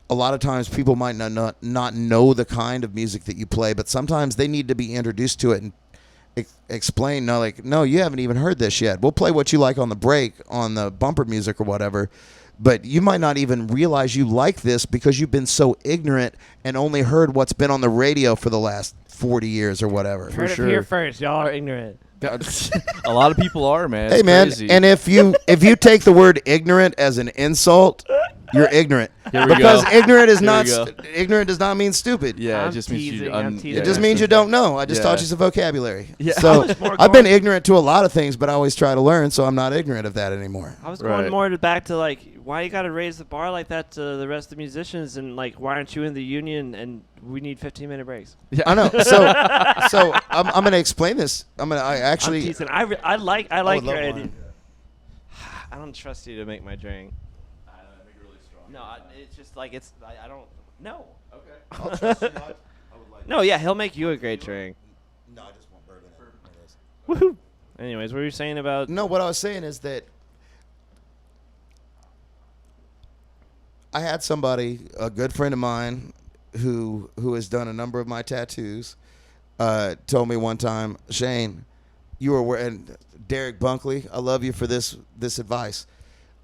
lot of times people might not know the kind of music that you play, but sometimes they need to be introduced to it and explain. No, you haven't even heard this yet. We'll play what you like on the break, on the bumper music or whatever, but you might not even realize you like this because you've been so ignorant and only heard what's been on the radio for the last 40 years or whatever. Heard it sure. here first. Y'all are ignorant. A lot of people are, man. It's Hey, man, crazy. and if you take the word ignorant as an insult, you're ignorant. Here we Because go. ignorant is Here not we go. ignorant does not mean stupid. Yeah, I'm it just means teasing, you. I'm teasing. It just means you don't know. I just taught you some vocabulary. Yeah. So I was more I've been going- ignorant to a lot of things, but I always try to learn, so I'm not ignorant of that anymore. I was Right. going more back to why you got to raise the bar like that to the rest of the musicians, and why aren't you in the union and we need 15-minute breaks? Yeah. I know. So I'm going to explain this. I I'm actually. teasing. I like would your love idea. one. I don't trust you to make my drink. Make it really strong. No, it's just I don't. No. Okay. No, yeah, he'll make you a great drink. No, I just want bourbon. Woohoo. Anyways, what were you saying about? No, what I was saying is that I had somebody, a good friend of mine, who has done a number of my tattoos, told me one time, Shane, you were wearing Derek Bunkley. I love you for this advice.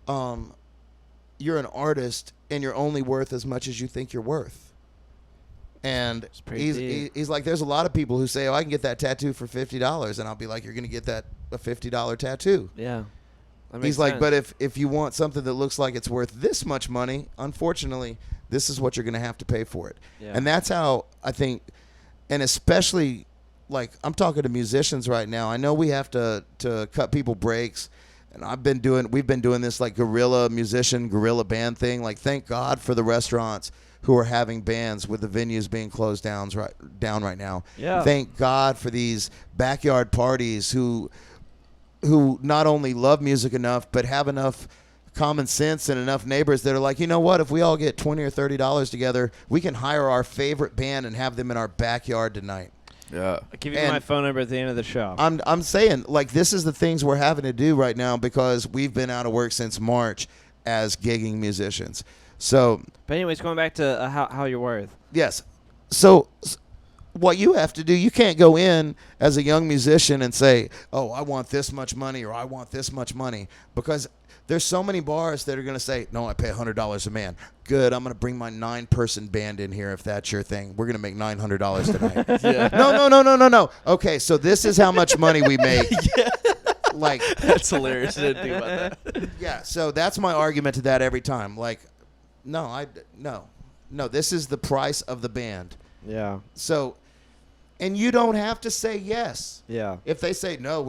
You're an artist, and you're only worth as much as you think you're worth. And he's like, there's a lot of people who say, I can get that tattoo for $50, and I'll be like, you're gonna get a $50 tattoo. Yeah. That makes He's like, sense. but if you want something that looks like it's worth this much money, unfortunately, this is what you're going to have to pay for it. Yeah. And that's how I think, and especially, like, I'm talking to musicians right now. I know we have to cut people breaks, and we've been doing this like guerrilla band thing. Like, thank God for the restaurants who are having bands with the venues being closed down right now. Yeah. Thank God for these backyard parties who not only love music enough, but have enough common sense and enough neighbors that are like, you know what, if we all get $20 or $30 together, we can hire our favorite band and have them in our backyard tonight. Yeah. I'll give you And my phone number at the end of the show. I'm saying, like, this is the things we're having to do right now because we've been out of work since March as gigging musicians. So, But anyways, going back to how you're worth. yes. So what you have to do, you can't go in as a young musician and say, oh, I want this much money or I want this much money, because there's so many bars that are going to say, no, I pay $100 a man. Good, I'm going to bring my 9-person band in here if that's your thing. We're going to make $900 tonight. Yeah. No. Okay, so this is how much money we make. Like, That's hilarious. I didn't think about that. yeah, so that's my argument to that every time. Like, no, this is the price of the band. Yeah. So, and you don't have to say yes. Yeah. If they say no,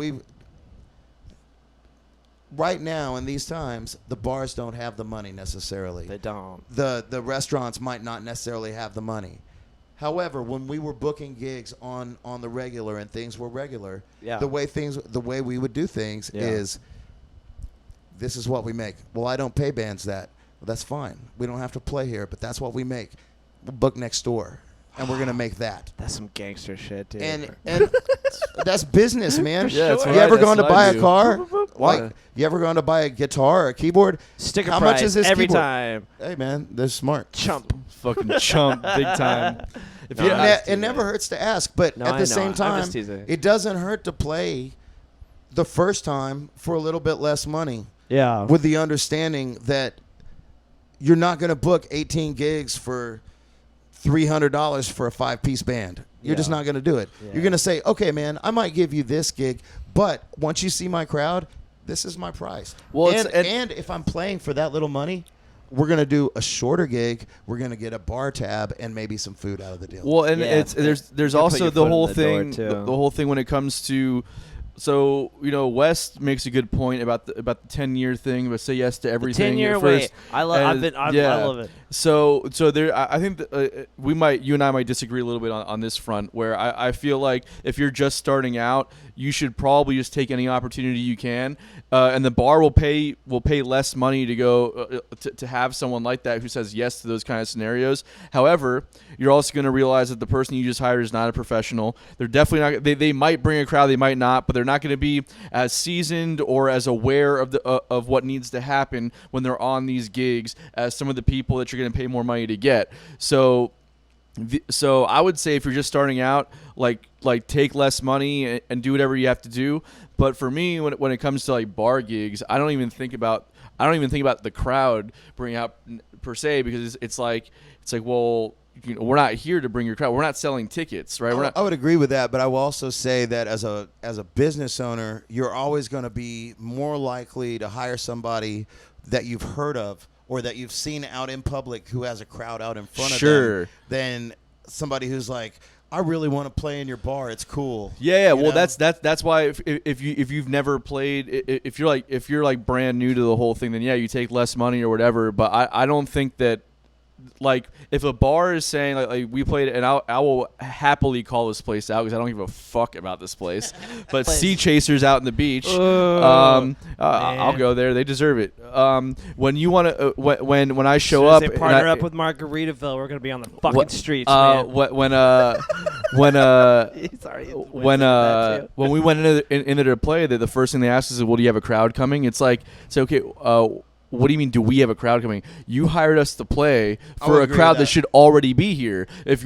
right now in these times, the bars don't have the money necessarily. They don't. The restaurants might not necessarily have the money. However, when we were booking gigs on the regular and things were regular, Yeah. the way we would do things Yeah. is, this is what we make. Well, I don't pay bands that. Well, that's fine. We don't have to play here, but that's what we make. We'll book next door, and we're gonna make that. That's some gangster shit, dude. And that's business, man. Yeah, that's you right. ever That's gone to what I buy a do. car? What? Like, you ever gone to buy a guitar or a keyboard? Sticker How price much is this every keyboard? time. Hey, man, they're smart. Chump. Fucking chump, big time. If No, you I ask- was It never hurts to ask, but No, at I the know. same I'm time, just teasing. it doesn't hurt to play the first time for a little bit less money, Yeah. with the understanding that you're not going to book 18 gigs for $300 for a 5-piece band. You're just Yeah. not going to do it. Yeah. You're going to say, okay, man, I might give you this gig, but once you see my crowd, this is my price. Well, it's- and if I'm playing for that little money, we're going to do a shorter gig. We're going to get a bar tab and maybe some food out of the deal. Well, and Yeah. there's You put also your the foot in whole the door, thing too. the whole thing when it comes to, so Wes makes a good point about the 10-year thing, but say yes to everything. 10-year at wait. first. I love. And, I yeah. love it. So there, I think that, you and I might disagree a little bit on this front, where I feel like if you're just starting out, you should probably just take any opportunity you can, and the bar will pay less money to go to have someone like that who says yes to those kind of scenarios. However, you're also going to realize that the person you just hired is not a professional. They're definitely not. They might bring a crowd, they might not, but they're not going to be as seasoned or as aware of of what needs to happen when they're on these gigs as some of the people that you're going to pay more money to get. So I would say if you're just starting out, like take less money and do whatever you have to do. But for me, when it comes to like bar gigs, I don't even think about the crowd bringing out per se, because it's like well, we're not here to bring your crowd. We're not selling tickets, right? We're not. I would agree with that, but I will also say that as a business owner, you're always going to be more likely to hire somebody that you've heard of or that you've seen out in public who has a crowd out in front of them than somebody who's like, I really want to play in your bar. It's cool. Yeah. You Well, know? that's why if you've never played, if you're like brand new to the whole thing, then yeah, you take less money or whatever. But I don't think that, like, if a bar is saying like we played, and I will happily call this place out because I don't give a fuck about this place. But Sea Chasers out in the beach, I'll go there. They deserve it. When you want to, when I show up, They and partner I- up with Margaritaville. We're gonna be on the fucking What- streets, man. when Sorry. when we went into to play, the first thing they asked us is, "Well, do you have a crowd coming?" It's like, okay. What do you mean? Do we have a crowd coming? You hired us to play for would a agree crowd with that that. should already be here. If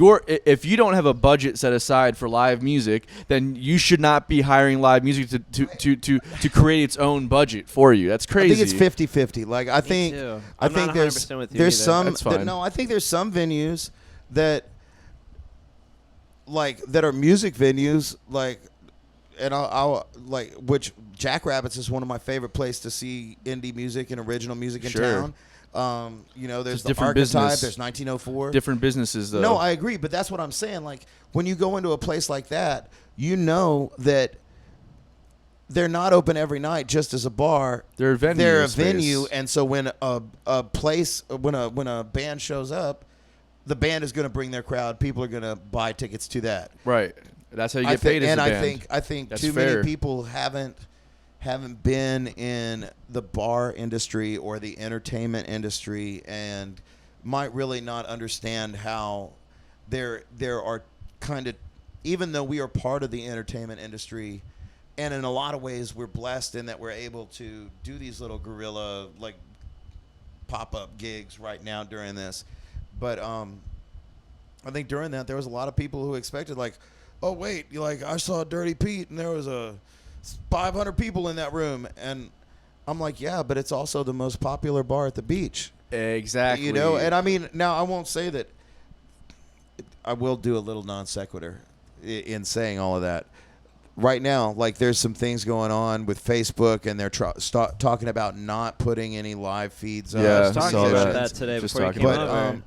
you don't have a budget set aside for live music, then you should not be hiring live music to create its own budget for you. That's crazy. I think it's 50-50. Like I think too. I I'm think not there's 100% with you there's either. some That's fine. no, I think there's some venues that are music venues, like I'll like, which Jackrabbits is one of my favorite places to see indie music and original music in Sure. town. There's Just the different Archetype, business. there's 1904. Different businesses, though. No, I agree, but that's what I'm saying. Like, when you go into a place like that, you know that they're not open every night just as a bar. They're a venue. They're a space. venue, and so when when a band shows up, the band is going to bring their crowd. People are going to buy tickets to that. Right. That's how you get paid as a band. I think That's too fair. many people haven't been in the bar industry or the entertainment industry and might really not understand how there are kind of, even though we are part of the entertainment industry, and in a lot of ways we're blessed in that we're able to do these little guerrilla like pop-up gigs right now during this, but I think during that there was a lot of people who expected, like, oh wait, I saw Dirty Pete and there was 500 people in that room, and I'm like, yeah, but it's also the most popular bar at the beach. Exactly. And I mean, now I won't say that. I will do a little non sequitur in saying all of that. Right now, like, there's some things going on with Facebook, and they're talking about not putting any live feeds up. Yeah, I I was talking saw about that. that today Just before you talking came about over. But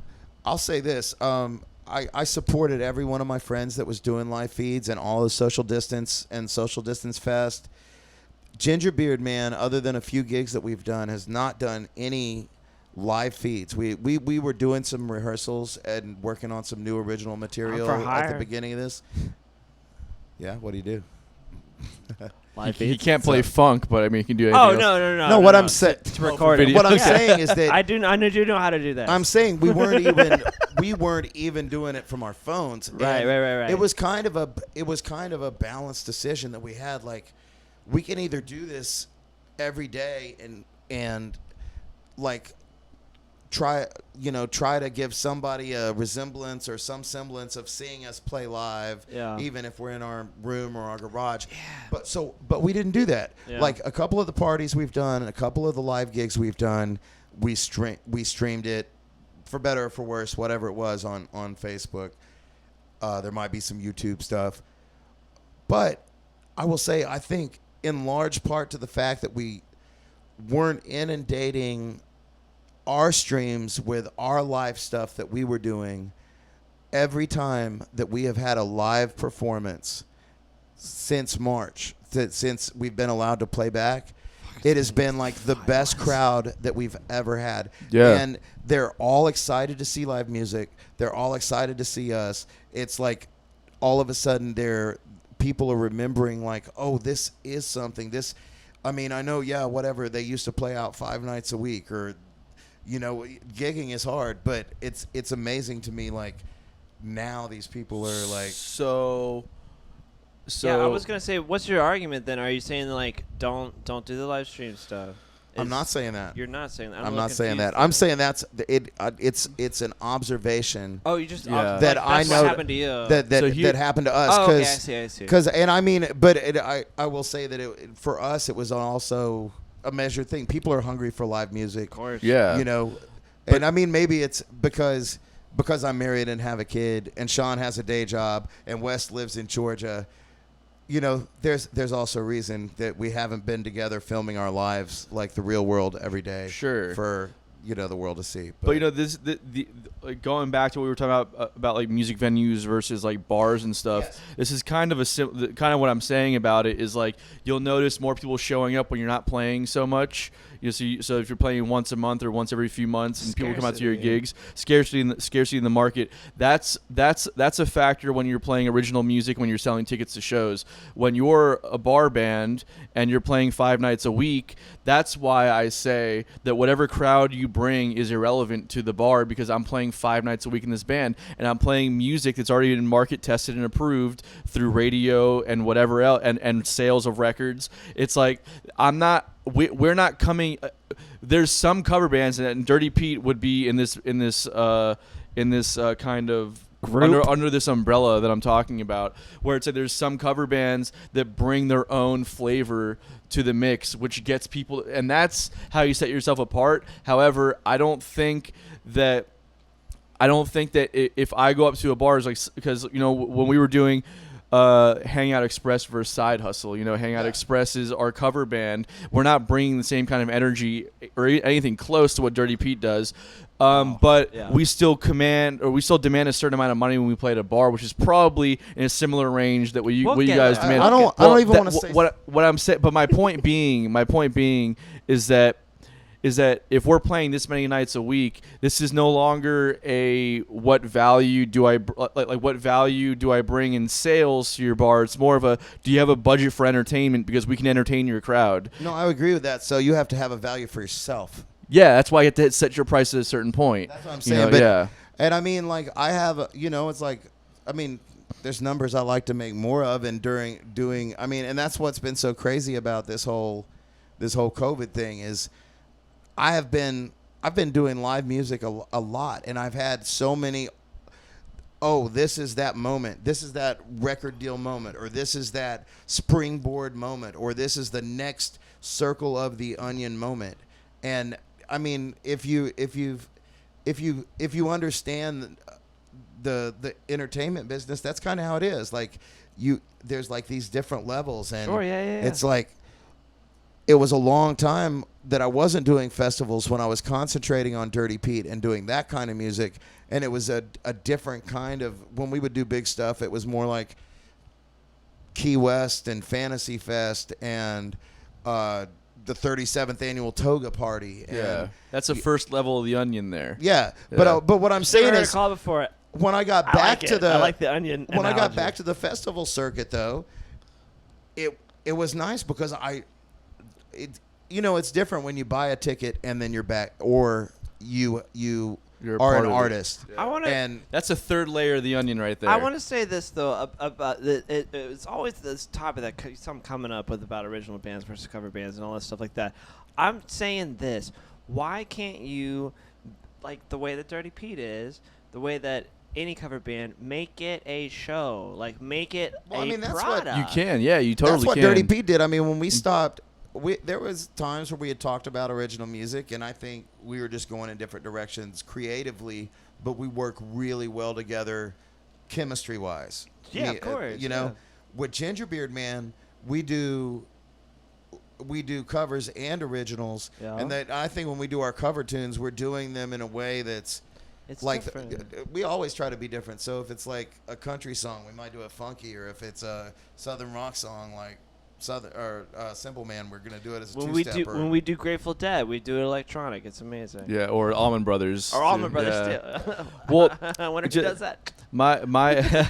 I'll say this. I supported every one of my friends that was doing live feeds and all the social distance fest. Gingerbeard Man, other than a few gigs that we've done, has not done any live feeds. We were doing some rehearsals and working on some new original material For at the hire. beginning of this. Yeah, what do you do? He can't play funk, but I mean, he can do anything Oh else. no! No, what I'm saying, to record it. video. what I'm Okay. saying is that I do know how to do that. I'm saying we weren't even doing it from our phones. Right. It was kind of a balanced decision that we had. Like, we can either do this every day and like try to give somebody a resemblance or some semblance of seeing us play live, Yeah. even if we're in our room or our garage. But we didn't do that. Yeah. Like, a couple of the parties we've done, and a couple of the live gigs we've done, we streamed it, for better or for worse, whatever it was, on Facebook. There might be some YouTube stuff, but I will say, I think in large part to the fact that we weren't inundating our streams with our live stuff that we were doing. Every time that we have had a live performance since March, since we've been allowed to play back, it has been like the best crowd that we've ever had. Yeah. And they're all excited to see live music. They're all excited to see us. It's like all of a sudden people are remembering, like, oh, this is something. I know, yeah, whatever. They used to play out 5 nights a week, or, gigging is hard, but it's amazing to me, like, now these people are like, So yeah, I was gonna say, what's your argument then? Are you saying, like, don't do the live stream stuff? I'm not saying that. You're not saying that. I'm not saying that. I'm saying that's it. It's an observation. Oh, you just Yeah. That like, I that's know what happened to you. that happened to us. Oh, okay, I see. Because, and I mean, but I will say that for us, it was also a measured thing. People are hungry for live music. Of course. Yeah. And I mean, maybe it's because I'm married and have a kid, and Sean has a day job, and Wes lives in Georgia. There's also a reason that we haven't been together filming our lives like the real world every day. Sure. For the world to see. But the like, going back to what we were talking about like music venues versus like bars and stuff. Yes. This is kind of kind of what I'm saying about it is, like, you'll notice more people showing up when you're not playing so much. So if you're playing once a month or once every few months, and people come out to your gigs, scarcity in the market. That's a factor when you're playing original music, when you're selling tickets to shows. When you're a bar band and you're playing 5 nights a week, that's why I say that whatever crowd you bring is irrelevant to the bar, because I'm playing 5 nights a week in this band, and I'm playing music that's already been market tested and approved through radio and whatever else, and sales of records. It's like, we're not coming. There's some cover bands, and Dirty Pete would be in this kind of Group? under this umbrella that I'm talking about, where it's like there's some cover bands that bring their own flavor to the mix, which gets people, and that's how you set yourself apart. However, I don't think that if I go up to a bar, it's like, because when we were doing Hangout Express versus Side Hustle. Hangout Express is our cover band. We're not bringing the same kind of energy or anything close to what Dirty Pete does. But we still demand a certain amount of money when we play at a bar, which is probably in a similar range that what you guys demand. I don't even want to say what I'm saying. But my point being is that if we're playing this many nights a week, this is no longer a what value do I bring in sales to your bar. It's more of a, do you have a budget for entertainment, because we can entertain your crowd. No, I agree with that. So you have to have a value for yourself. Yeah, that's why you have to set your price at a certain point. That's what I'm saying. Yeah. And I mean, like, I have, it's like, I mean, there's numbers I like to make more of, and and that's what's been so crazy about this whole COVID thing is I've been doing live music a lot, and I've had so many, this is that moment, this is that record deal moment, or this is that springboard moment, or this is the next circle of the onion moment. And I mean, if you understand the entertainment business, that's kind of how it is. Like, there's like these different levels, and it's like, it was a long time that I wasn't doing festivals when I was concentrating on Dirty Pete and doing that kind of music. And it was a different kind of, when we would do big stuff, it was more like Key West and Fantasy Fest and the 37th annual Toga Party. And that's the first level of the onion there. Yeah. But what I'm saying is, call before it. When I got back to the, I like the onion when analogy. I got back to the festival circuit, though, it was nice because it's different when you buy a ticket and then you're back, or you're are an artist. Yeah. And that's a third layer of the onion right there. I want to say this though about it's always this topic that some coming up with about original bands versus cover bands and all that stuff like that. I'm saying this: why can't you, like the way that Dirty Pete is, the way that any cover band, make it a show, like make it that's product? what you can. Yeah, you totally That's what can. Dirty Pete did. I mean, when we stopped. There was times where we had talked about original music, and I think we were just going in different directions creatively, but we work really well together chemistry-wise. Yeah, of course. With Gingerbeard Man, we do covers and originals, and that I think when we do our cover tunes, we're doing them in a way that's like we always try to be different. So if it's like a country song, we might do it funky, or if it's a southern rock song, like Southern or Simple Man, we're gonna do it as a two-step. When we do Grateful Dead, we do it electronic. It's amazing. Yeah, or Allman Brothers. Or Allman Brothers too. Well, I wonder who does that. My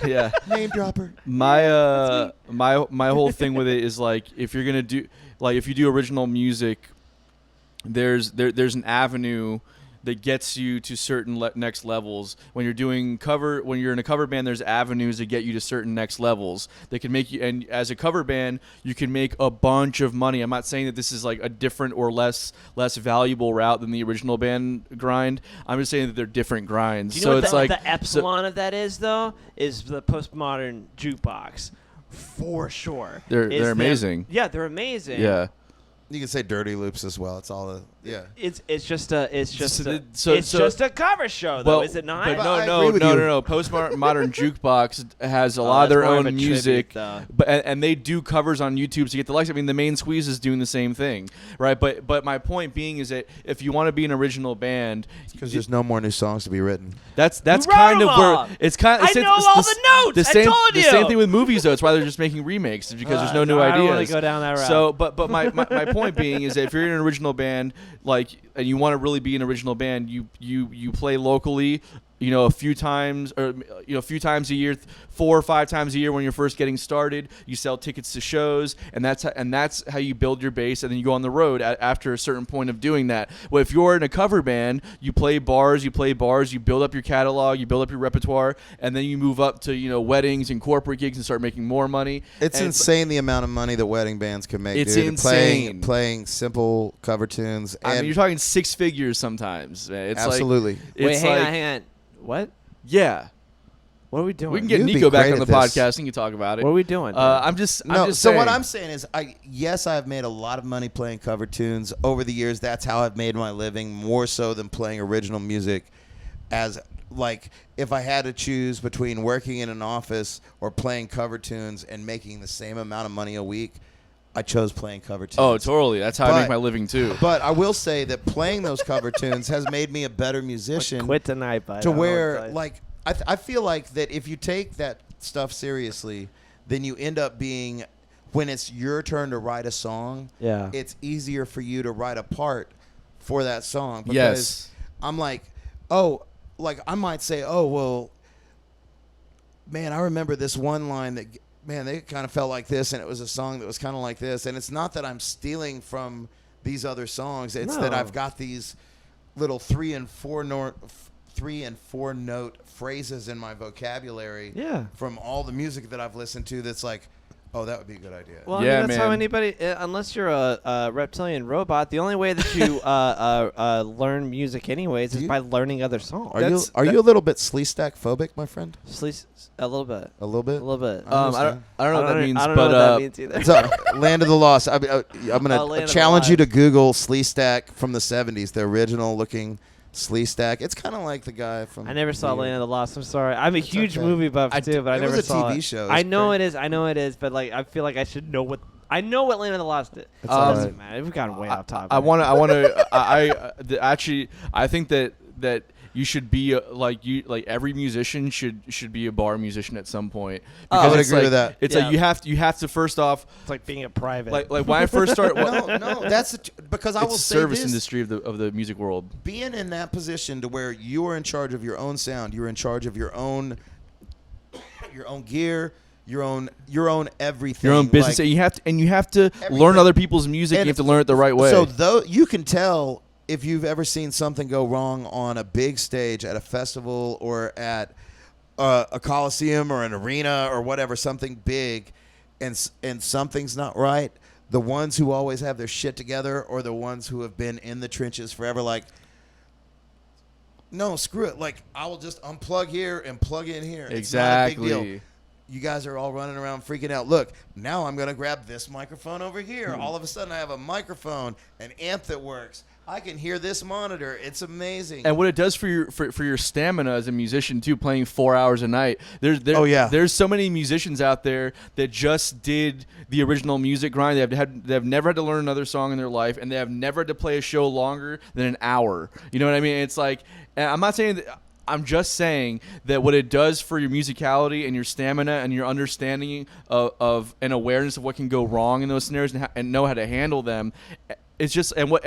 yeah. Name dropper. My whole thing with it is like, if you're gonna do, like, if you do original music, there's an avenue that gets you to certain next levels. When you're in a cover band, there's avenues that get you to certain next levels that can make you, and as a cover band, you can make a bunch of money. I'm not saying that this is like a different or less valuable route than the original band grind. I'm just saying that they're different grinds. Do you know so what it's the epsilon of that is, though? Is the postmodern jukebox, for sure. They're amazing. Yeah, they're amazing. Yeah. You can say Dirty Loops as well. It's all It's just a cover show, though, is it not? But no. Postmodern Jukebox has a lot of their own music, and they do covers on YouTube to get the likes. I mean, the Main Squeeze is doing the same thing, right? But my point being is that if you want to be an original band, because there's no more new songs to be written. That's kind of where it's kind of. I know all the notes. I told you. The same thing with movies, though. It's why they're just making remakes, because there's no new ideas. I don't want to go down that route. So, but my point being is that if you're in an original band, like, and you want to really be an original band, you play locally, a few times, or a few times a year, 4 or 5 times a year when you're first getting started. You sell tickets to shows, and that's how you build your base, and then you go on the road after a certain point of doing that. Well, if you're in a cover band, you play bars, you build up your catalog, you build up your repertoire, and then you move up to weddings and corporate gigs and start making more money. It's insane the amount of money that wedding bands can make. It's dude. insane. Playing simple cover tunes. I mean, you're talking 6 figures sometimes. It's absolutely. Wait, hang on. What? Yeah. What are we doing? We can get Nico back on the podcast and you can talk about it. What are we doing? I'm just so saying. what I'm saying is, I've made a lot of money playing cover tunes over the years. That's how I've made my living, more so than playing original music as like if I had to choose between working in an office or playing cover tunes and making the same amount of money a week, I chose playing cover tunes. Oh, totally. That's how I make But- my living too. But I will say that playing those cover tunes has made me a better musician. Quit tonight, bud. To where, like, I feel like that if you take that stuff seriously, then you end up being, when it's your turn to write a song, Yeah. it's easier for you to write a part for that song. Because Yes. I'm like, oh, like I might say, oh, well, man, I remember this one line that, man, they kind of felt like this, and it was a song that was kind of like this. And it's not that I'm stealing from these other songs. It's that No. I've got these little 3 and 4 note phrases in my vocabulary Yeah. from all the music that I've listened to that's like, oh, that would be a good idea. Well, Yeah, I mean, that's how man. anybody, unless you're a reptilian robot, the only way that you learn music anyways is You- by learning other songs. Are you a little bit Sleestack phobic, my friend? A little bit. A little bit? A little bit. I I don't know what that means, I don't but know what that means either. So, Land of the Lost. I'm Land going of to the challenge you Lost. to Google Sleestack from the 70s, the original looking Sleestack. It's kind of like the guy from. I never saw Weird. Land of the Lost. I'm sorry. I'm a huge okay. movie buff I too, but I it never was a saw TV it. show. I It's know great. it is. I know it is. But like, I feel like I should know what. I know what Land of the Lost is. It's It all doesn't right. matter. We've gotten way off topic. Actually, I think that you should be like every musician should be a bar musician at some point. I would it's agree like, with that. It's Yeah. like you have to first off It's like being a private. like when I first started. No, that's because I it's will the say service this. industry of the music world. Being in that position to where you are in charge of your own sound, you're in charge of your own gear, your own everything, Your own business, like- and you have to learn Everything. other people's music. And You have to learn it the right way. So though you can tell if you've ever seen something go wrong on a big stage at a festival or at a coliseum or an arena or whatever, something big, and something's not right. The ones who always have their shit together, or the ones who have been in the trenches forever, like, no, screw it. Like, I will just unplug here and plug in here. It's not a big deal. exactly. You guys are all running around freaking out. Look, now I'm going to grab this microphone over here. All of a sudden, I have a microphone, an amp that works. I can hear this monitor. It's amazing. And what it does for your stamina as a musician too, playing 4 hours a night. Oh, yeah. There's so many musicians out there that just did the original music grind. They have never had to learn another song in their life, and they have never had to play a show longer than an hour. You know what I mean? It's like, and I'm not saying that. I'm just saying that what it does for your musicality and your stamina and your understanding of an awareness of what can go wrong in those scenarios and know how to handle them. It's just and what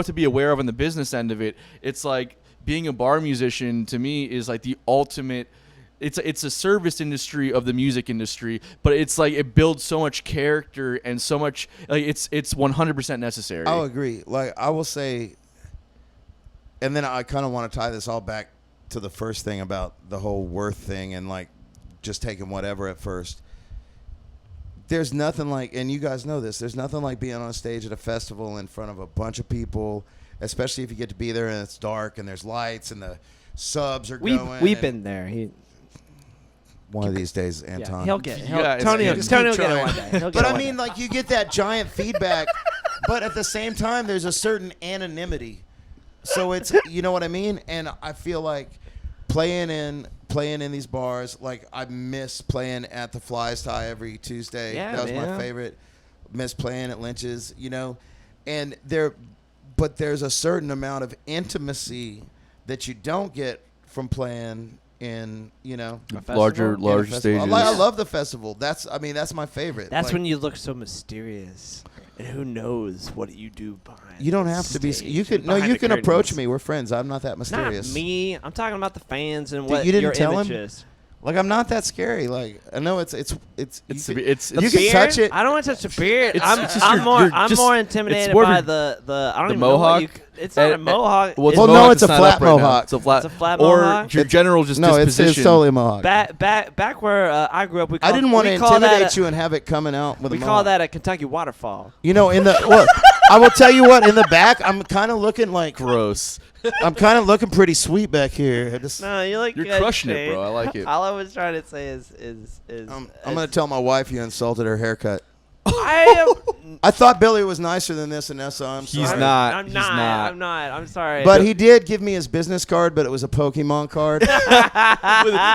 to be aware of on the business end of it. It's like being a bar musician to me is like the ultimate. It's a service industry of the music industry, but it's like it builds so much character and so much like it's 100% necessary. I'll agree. Like, I will say, and then I kind of want to tie this all back to the first thing about the whole worth thing and like just taking whatever at first. There's nothing like, and you guys know this, there's nothing like being on stage at a festival in front of a bunch of people, especially if you get to be there and it's dark and there's lights and the subs are going. We've and been there. one of these days, Anton. Yeah, he'll get it. Yeah, Tony will just get it keep one trying. day. He'll get But it I one mean, day. like, you get that giant feedback, but at the same time, there's a certain anonymity. So it's, you know what I mean? And I feel like playing in these bars, like, I miss playing at the Fly's Tie every Tuesday. Yeah, that was my man. favorite. Miss playing at Lynch's, you know? And there's a certain amount of intimacy that you don't get from playing in, you know, larger in a festival. stages. I love the festival. That's my favorite. That's Like, when you look so mysterious, and who knows what you do behind. you don't the have to be. stage You and can behind you the can approach curtains. me. We're friends. I'm not that mysterious. Not me. I'm talking about the fans and Dude, what you didn't your tell image him? is. Like, I'm not that scary. Like, I know it's It's you it's You can touch it. I don't want to touch the beard. It's I'm, just I'm your- more you're I'm just- more it's intimidated more of by your- the I don't the even know what mohawk. you. It's not a mohawk. Well, Well, the no, mohawk it's a that's not flat up right now. mohawk. It's a flat. It's a flat or mohawk? your general just no, it's disposition. totally a mohawk. Back where I grew up, we I didn't want to we call that intimidate a- you and have it coming out with We a call mohawk. that a Kentucky waterfall. You know, in the well, I will tell you what. In the back, I'm kind of looking like Gross. I'm kind of looking pretty sweet back here. I just, No, you look You're good, crushing it, Shane. bro. I like it. All I was trying to say is I'm gonna tell my wife you insulted her haircut. I am I thought Billy was nicer than this, and so I'm sorry. He's not. I'm He's not. not. I'm not. I'm sorry. But he did give me his business card, but it was a Pokemon card.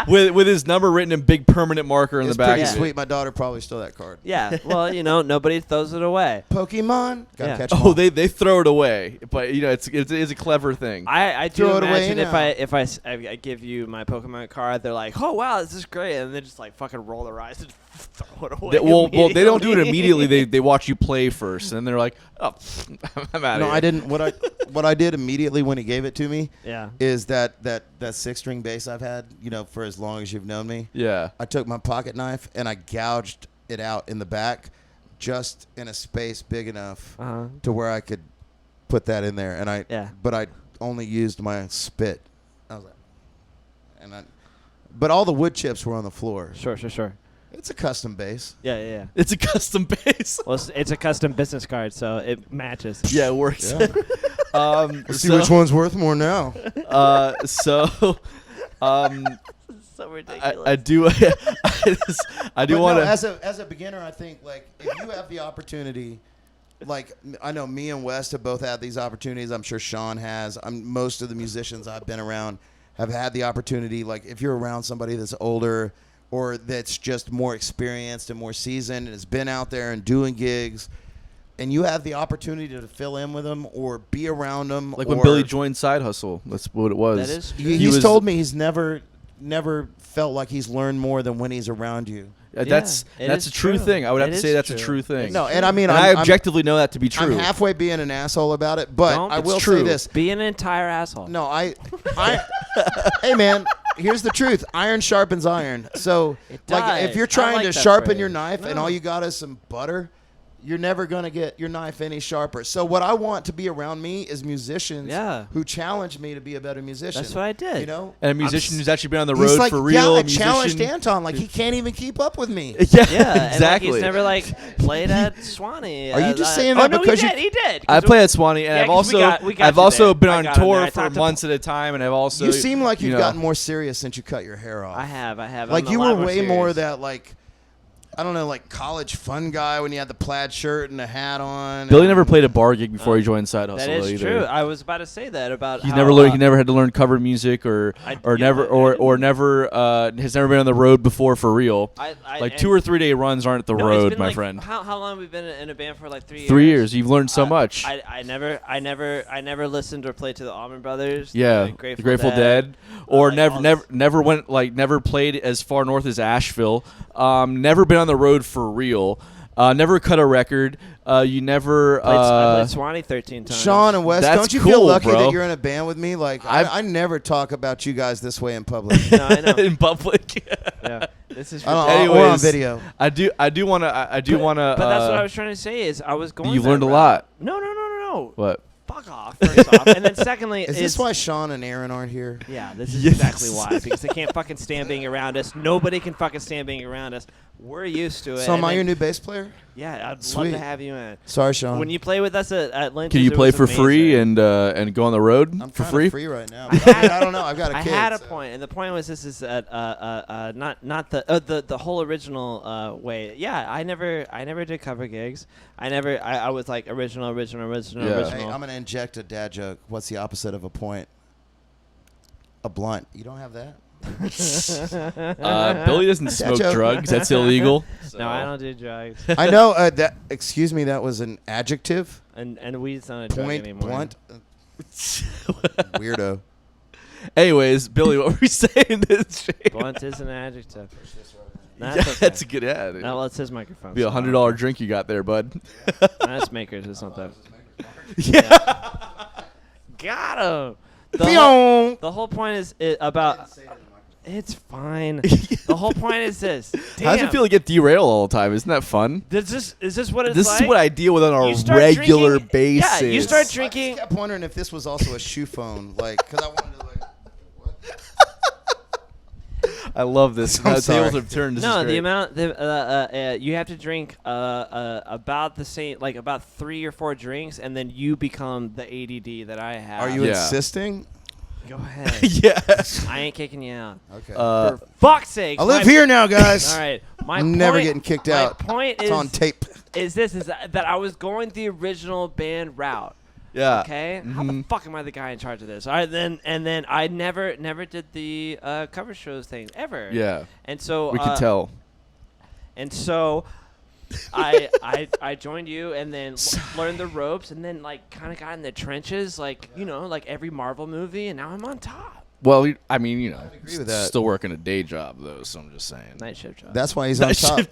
with his number written in big permanent marker in It's the back. pretty of it. sweet. My daughter probably stole that card. Yeah. Well, nobody throws it away. Pokemon, gotta Yeah. catch 'em Oh, all. they throw it away, but it's a clever thing. I do Throw it away imagine now. if I give you my Pokemon card, they're like, oh wow, this is great, and they just like fucking roll their eyes and throw it away. Well, they don't do it immediately. immediately. They watch you play first, and then they're like, "Oh, I'm out of No, here." I didn't. What I did immediately when he gave it to me Yeah. is that 6-string bass I've had, for as long as you've known me. Yeah. I took my pocket knife and I gouged it out in the back, just in a space big enough to where I could put that in there. And but I only used my spit. I was like, but all the wood chips were on the floor. Sure. It's a custom bass. Yeah. It's a custom bass. Well, it's a custom business card, so it matches. Yeah, it works. Yeah. Let's see which one's worth more now. So So ridiculous. I do want to. As a beginner, I think if you have the opportunity, I know me and West have both had these opportunities. I'm sure Sean has. Most of the musicians I've been around have had the opportunity. If you're around somebody that's older or that's just more experienced and more seasoned and has been out there and doing gigs, and you have the opportunity to fill in with them or be around them. Like when Billy joined Side Hustle. That's what it was. That is true. He's told me he's never felt like he's learned more than when he's around you. That's is a true true. thing. I would have It to is say that's a true. true thing. No, and I mean, I objectively know that to be true. I'm halfway being an asshole about it, but Don't. I It's will true. say this. Be an entire asshole. No, hey man, here's the truth. Iron sharpens iron. So, It if does. you're I trying like to that sharpen phrase. your knife and No. all you got is some butter, you're never going to get your knife any sharper. So what I want to be around me is musicians who challenge me to be a better musician. That's what I did. You know? And a musician who's actually been on the He's road like, for real. yeah, I a musician- challenged Anton. He can't even keep up with me. Yeah, Yeah, exactly. And he's never played at Swanee. Are you just saying that no, because he you- did. He did. I play at Swanee, and Yeah, I've 'cause we also got I've you also there. been I on got him there. tour I for talked to months at a time, and I've also You seem like you've know, gotten more serious since you cut your hair off. I have. You were way more that I don't know, college fun guy when you had the plaid shirt and the hat on. Billy never played a bar gig before he joined Side Hustle. That is either. true. I was about to say that about. He's how, never learned. He never had to learn cover music or never has never been on the road before for real. I 2 or 3 day runs aren't the No, it's road, been my friend. How long have we been in a band for? 3 years. 3 years. You've learned so much. I never listened or played to the Allman Brothers. Yeah, the the Grateful Dead, or all never went never played as far north as Asheville. Never been on the road for real. Never cut a record. You never. I played Swanee 13 times. Sean and Wes, That's don't you feel cool, lucky bro. that you're in a band with me? I never talk about you guys this way in public. No, I know. in public. Yeah, this is. I don't ridiculous. know, or on Anyways, video. I do want to. But that's what I was trying to say. Is I was going. You've that learned a route. lot. No. What? Fuck off. First off, and then secondly, Is this why Sean and Aaron aren't here? Yeah, this is Yes. exactly why. Because they can't fucking stand being around us. Nobody can fucking stand being around us. We're used to it. So am and I then- your new bass player? Yeah, I'd Sweet. love to have you in. Sorry, Sean. When you play with us at Lynch's, Can you it play was for free amazing. and go on the road I'm for kinda free? free right now. But I don't know. I've got a I kid. had a so- point, and the point was this is not the whole original way. Yeah, I never did cover gigs. I was like original. Yeah. Hey, I'm gonna inject a dad joke. What's the opposite of a point? A blunt. You don't have that? Billy doesn't smoke joke. drugs. That's illegal. No, I don't do drugs, I know that. Excuse me. That was an adjective. and weed's not a drug Point anymore. blunt. Weirdo. Anyways, Billy, what were we saying? Blunt is an adjective. Yeah, That's okay. that's a good ad. No, well, it's his microphone. Be so $100 drink you got there, bud. That's Makers. It's not that. Yeah. Got him. Pew! The whole point is about. It's fine. The whole point is this. How does it feel to get derailed all the time? Isn't that fun? Is this what it's This like? is what I deal with on You a start regular drinking- basis. Yeah, you start I just drinking. kept wondering if this was also a shoe phone, because I wanted to what? I love this. I'm How sorry. tables have turned. This No, is great. the amount you have to drink about the same, like about 3 or 4 drinks, and then you become the ADD that I have. Are you Yeah. insisting? Go ahead. Yeah. I ain't kicking you out. Okay. For fuck's sake. I live here now, guys. All right. I'm never getting kicked out. My point It's on tape. is that I was going the original band route. Yeah. Okay. How the fuck am I the guy in charge of this? All right. Then I never did the cover shows thing ever. Yeah. And so We could tell. And so I joined you and then learned the ropes and then like kind of got in the trenches like like every Marvel movie and now I'm on top. Well, I mean, agree with that. still working a day job though, so I'm just saying. Night shift job. That's why he's on top.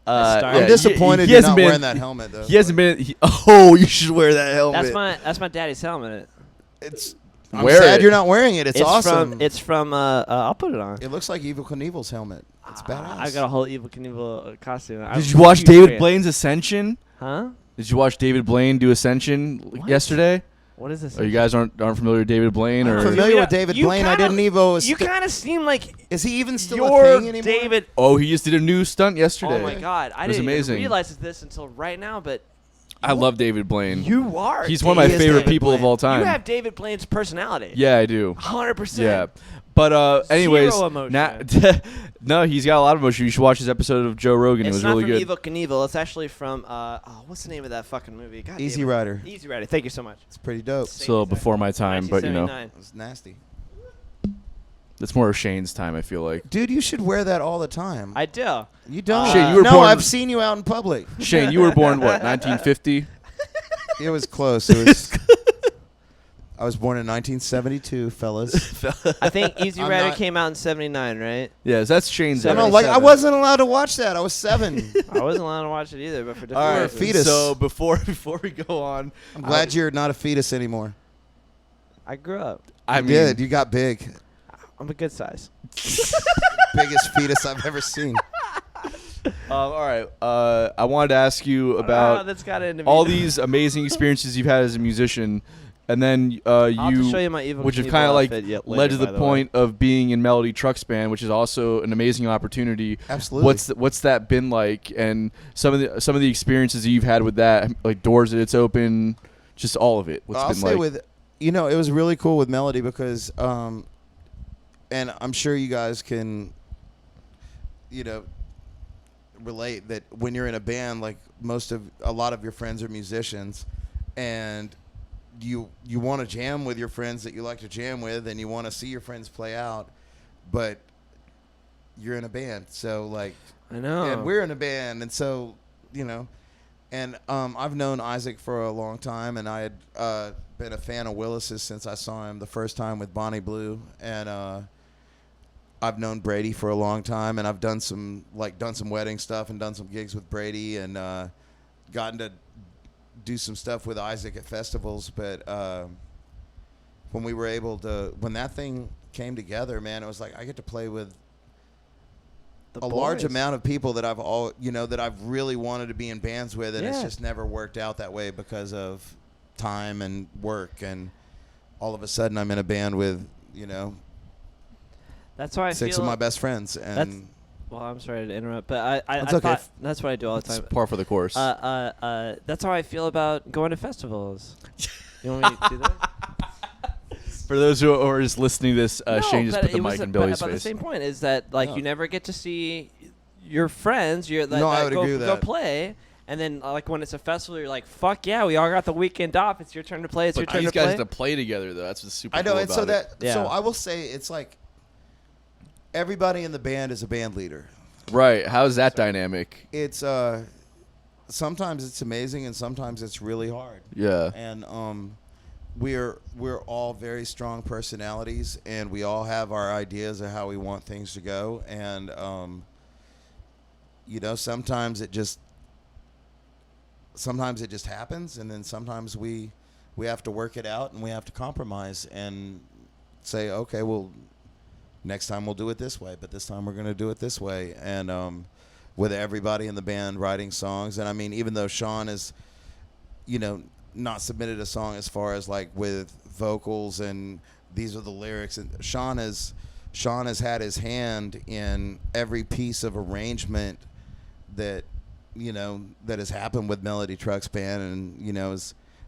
I'm I'm disappointed he you're hasn't not been- wearing that helmet, though. He hasn't been. You should wear that helmet. That's my daddy's helmet. I'm Wear sad it. you're not wearing it. It's awesome. It's from I'll put it on. It looks like Evil Knievel's helmet. It's badass. I got a whole Evil Knievel costume. Did you watch David Blaine's Ascension? Huh? Did you watch David Blaine do Ascension yesterday? What is this? Or you guys aren't familiar with David Blaine? I'm Or familiar with David Blaine. I didn't even. You kind of seem like Is he even still you're a thing anymore? David. Oh, he just did a new stunt yesterday. Oh my God! I It was didn't amazing. even realize this until right now. But I love David Blaine. you are. He's one of my He is favorite David people of Blaine. all time. You have David Blaine's personality. Yeah, I do. 100%. Yeah. But anyways, Zero emotion. no, he's got a lot of emotion. You should watch his episode of Joe Rogan. It's It was not really from good. Evil Knievel. It's actually from what's the name of that fucking movie? God Easy damn it. Rider. Easy Rider. Thank you so much. It's pretty dope. Still before my time, but 1979. It's nasty. it's more of Shane's time. I feel like. Dude, you should wear that all the time. I do. You don't. Shane, you were no, born- I've seen you out in public. Shane, you were born what? 1950. It was close. It was. I was born in 1972, fellas. I think Easy I'm Rider not- came out in '79, right? Yes, that's Shane's. So I era. don't like. I 77. wasn't allowed to watch that. I was 7. I wasn't allowed to watch it either, but for different All right, reasons. fetus. So before we go on, I'm glad you're not a fetus anymore. I grew up. I You mean, did. You got big. I'm a good size. Biggest fetus I've ever seen. all right. I wanted to ask you Oh, about that's got into me. all these amazing experiences you've had as a musician, and then I'll have to show you my Evil which have Knievel kind of like outfit led later, to by the way. point of being in Melody Trucks Band, which is also an amazing opportunity. Absolutely. What's that been like, and some of the experiences that you've had with that, like doors that it's open, just all of it. What's I'll been say like? with, it was really cool with Melody because, and I'm sure you guys can, relate that when you're in a band, like a lot of your friends are musicians, and you want to jam with your friends that you like to jam with, and you want to see your friends play out, but you're in a band, so like, I know. and we're in a band, and so and I've known Isaac for a long time, and I had been a fan of Willis's since I saw him the first time with Bonnie Blue, and I've known Brady for a long time, and I've done some wedding stuff and done some gigs with Brady, and gotten to do some stuff with Isaac at festivals. But when that thing came together, man, it was like I get to play with The a large boys. amount of people that I've really wanted to be in bands with, and it's Yeah. just never worked out that way because of time and work, and all of a sudden I'm in a band with That's why I 6 feel. of my best friends, and Well, I'm sorry to interrupt, but I That's okay. thought that's what I do all the It's time. par for the course. That's how I feel about going to festivals. You want me to do that? For those who are just listening to this, No, Shane just but put the it was mic in but Billy's about the face. same point is that like No. you never get to see your friends. You're like, No, I would go, agree with go that. play, and then like when it's a festival, you're like, fuck yeah, we all got the weekend off. It's your turn to play. It's your But turn these to guys play. have to play together, though. That's what's super I know. cool And so about it. so Yeah. I will say it's like everybody in the band is a band leader. Right. How's that dynamic? It's sometimes it's amazing, and sometimes it's really hard. Yeah. And we're all very strong personalities, and we all have our ideas of how we want things to go, and sometimes it just happens, and then sometimes we have to work it out, and we have to compromise and say, okay, well, next time we'll do it this way, but this time we're going to do it this way. And with everybody in the band writing songs, and I mean, even though Sean is not submitted a song as far as like with vocals and these are the lyrics, and Sean has had his hand in every piece of arrangement that that has happened with Melody Trucks Band, and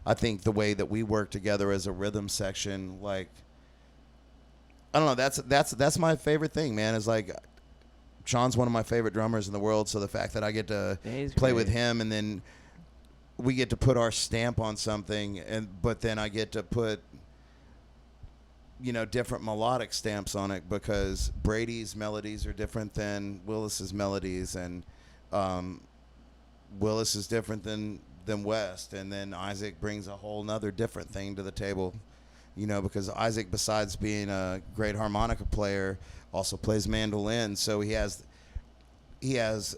I think the way that we work together as a rhythm section, like, I don't know, that's my favorite thing, man, is like, Sean's one of my favorite drummers in the world, so the fact that I get to play with him, and then we get to put our stamp on something, but then I get to put, different melodic stamps on it, because Brady's melodies are different than Willis's melodies, and Willis is different than West, and then Isaac brings a whole nother different thing to the table, because Isaac, besides being a great harmonica player, also plays mandolin, so he has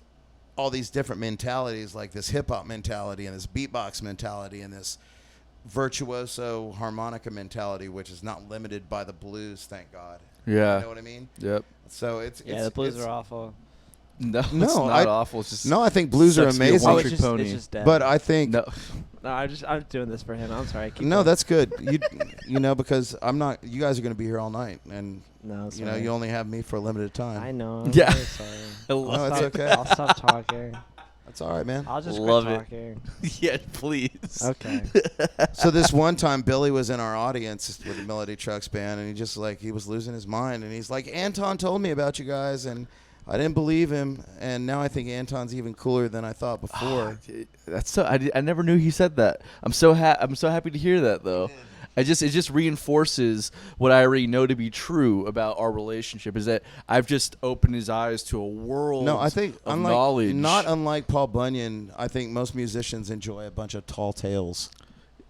all these different mentalities, like this hip-hop mentality and this beatbox mentality and this virtuoso harmonica mentality, which is not limited by the blues, thank God. Yeah. You know what I mean? Yep. So the blues are awful. No, it's not awful. It's just I think blues are sucks to be a amazing. one-trick pony. It's just dead. But I think No. No, I'm doing this for him. I'm sorry. Keep no, going. that's good. Because I'm not. You guys are going to be here all night, and No, sorry. you only have me for a limited time. I know. I'm Yeah. very sorry. No, it's okay. I'll stop talking. That's all right, man. I'll just Love quit it. talking. Yeah, please. Okay. So this one time, Billy was in our audience with the Melody Trucks band, and he was losing his mind, and he's like, "Anton told me about you guys, and I didn't believe him, and now I think Anton's even cooler than I thought before." That's so. I never knew he said that. I'm so happy to hear that though. It just reinforces what I already know to be true about our relationship. Is that I've just opened his eyes to a world. No, I think of knowledge. not unlike Paul Bunyan, I think most musicians enjoy a bunch of tall tales.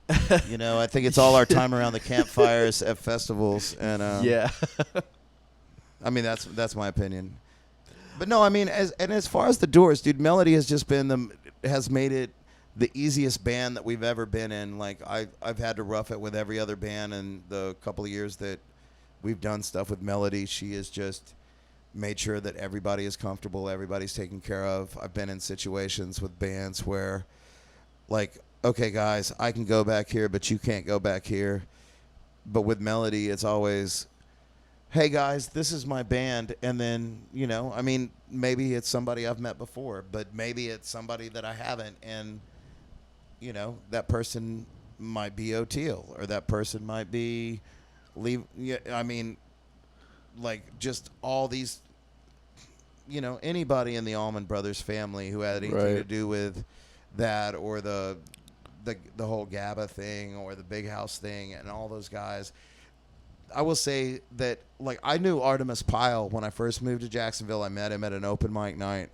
I think it's all our time around the campfires at festivals, and yeah. I mean that's my opinion. But no, I mean as far as the Doors, dude, Melody has just been has made it the easiest band that we've ever been in. Like I've had to rough it with every other band, and the couple of years that we've done stuff with Melody, she has just made sure that everybody is comfortable, everybody's taken care of. I've been in situations with bands where, like, okay, guys, I can go back here, but you can't go back here. But with Melody, it's always, hey, guys, this is my band. And then, I mean, maybe it's somebody I've met before, but maybe it's somebody that I haven't. And, that person might be O'Teal, or that person might be I mean, like, just all these, anybody in the Allman Brothers family who had anything to do with that, or the whole GABA thing, or the Big House thing, and all those guys. I will say that, like, I knew Artemis Pyle when I first moved to Jacksonville. I met him at an open mic night,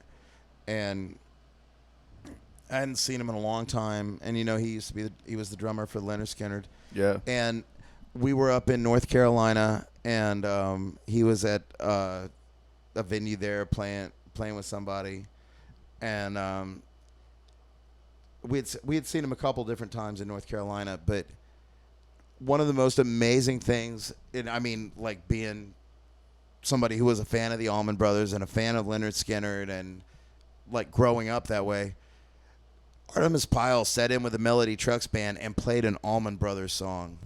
and I hadn't seen him in a long time. And he was the drummer for Leonard Skinner. Yeah. And we were up in North Carolina, and he was at a venue there playing with somebody, and we had seen him a couple different times in North Carolina, but one of the most amazing things, and I mean, like, being somebody who was a fan of the Allman Brothers and a fan of Leonard Skinner, and like growing up that way, Artemis Pyle sat in with the Melody Trucks band and played an Allman Brothers song.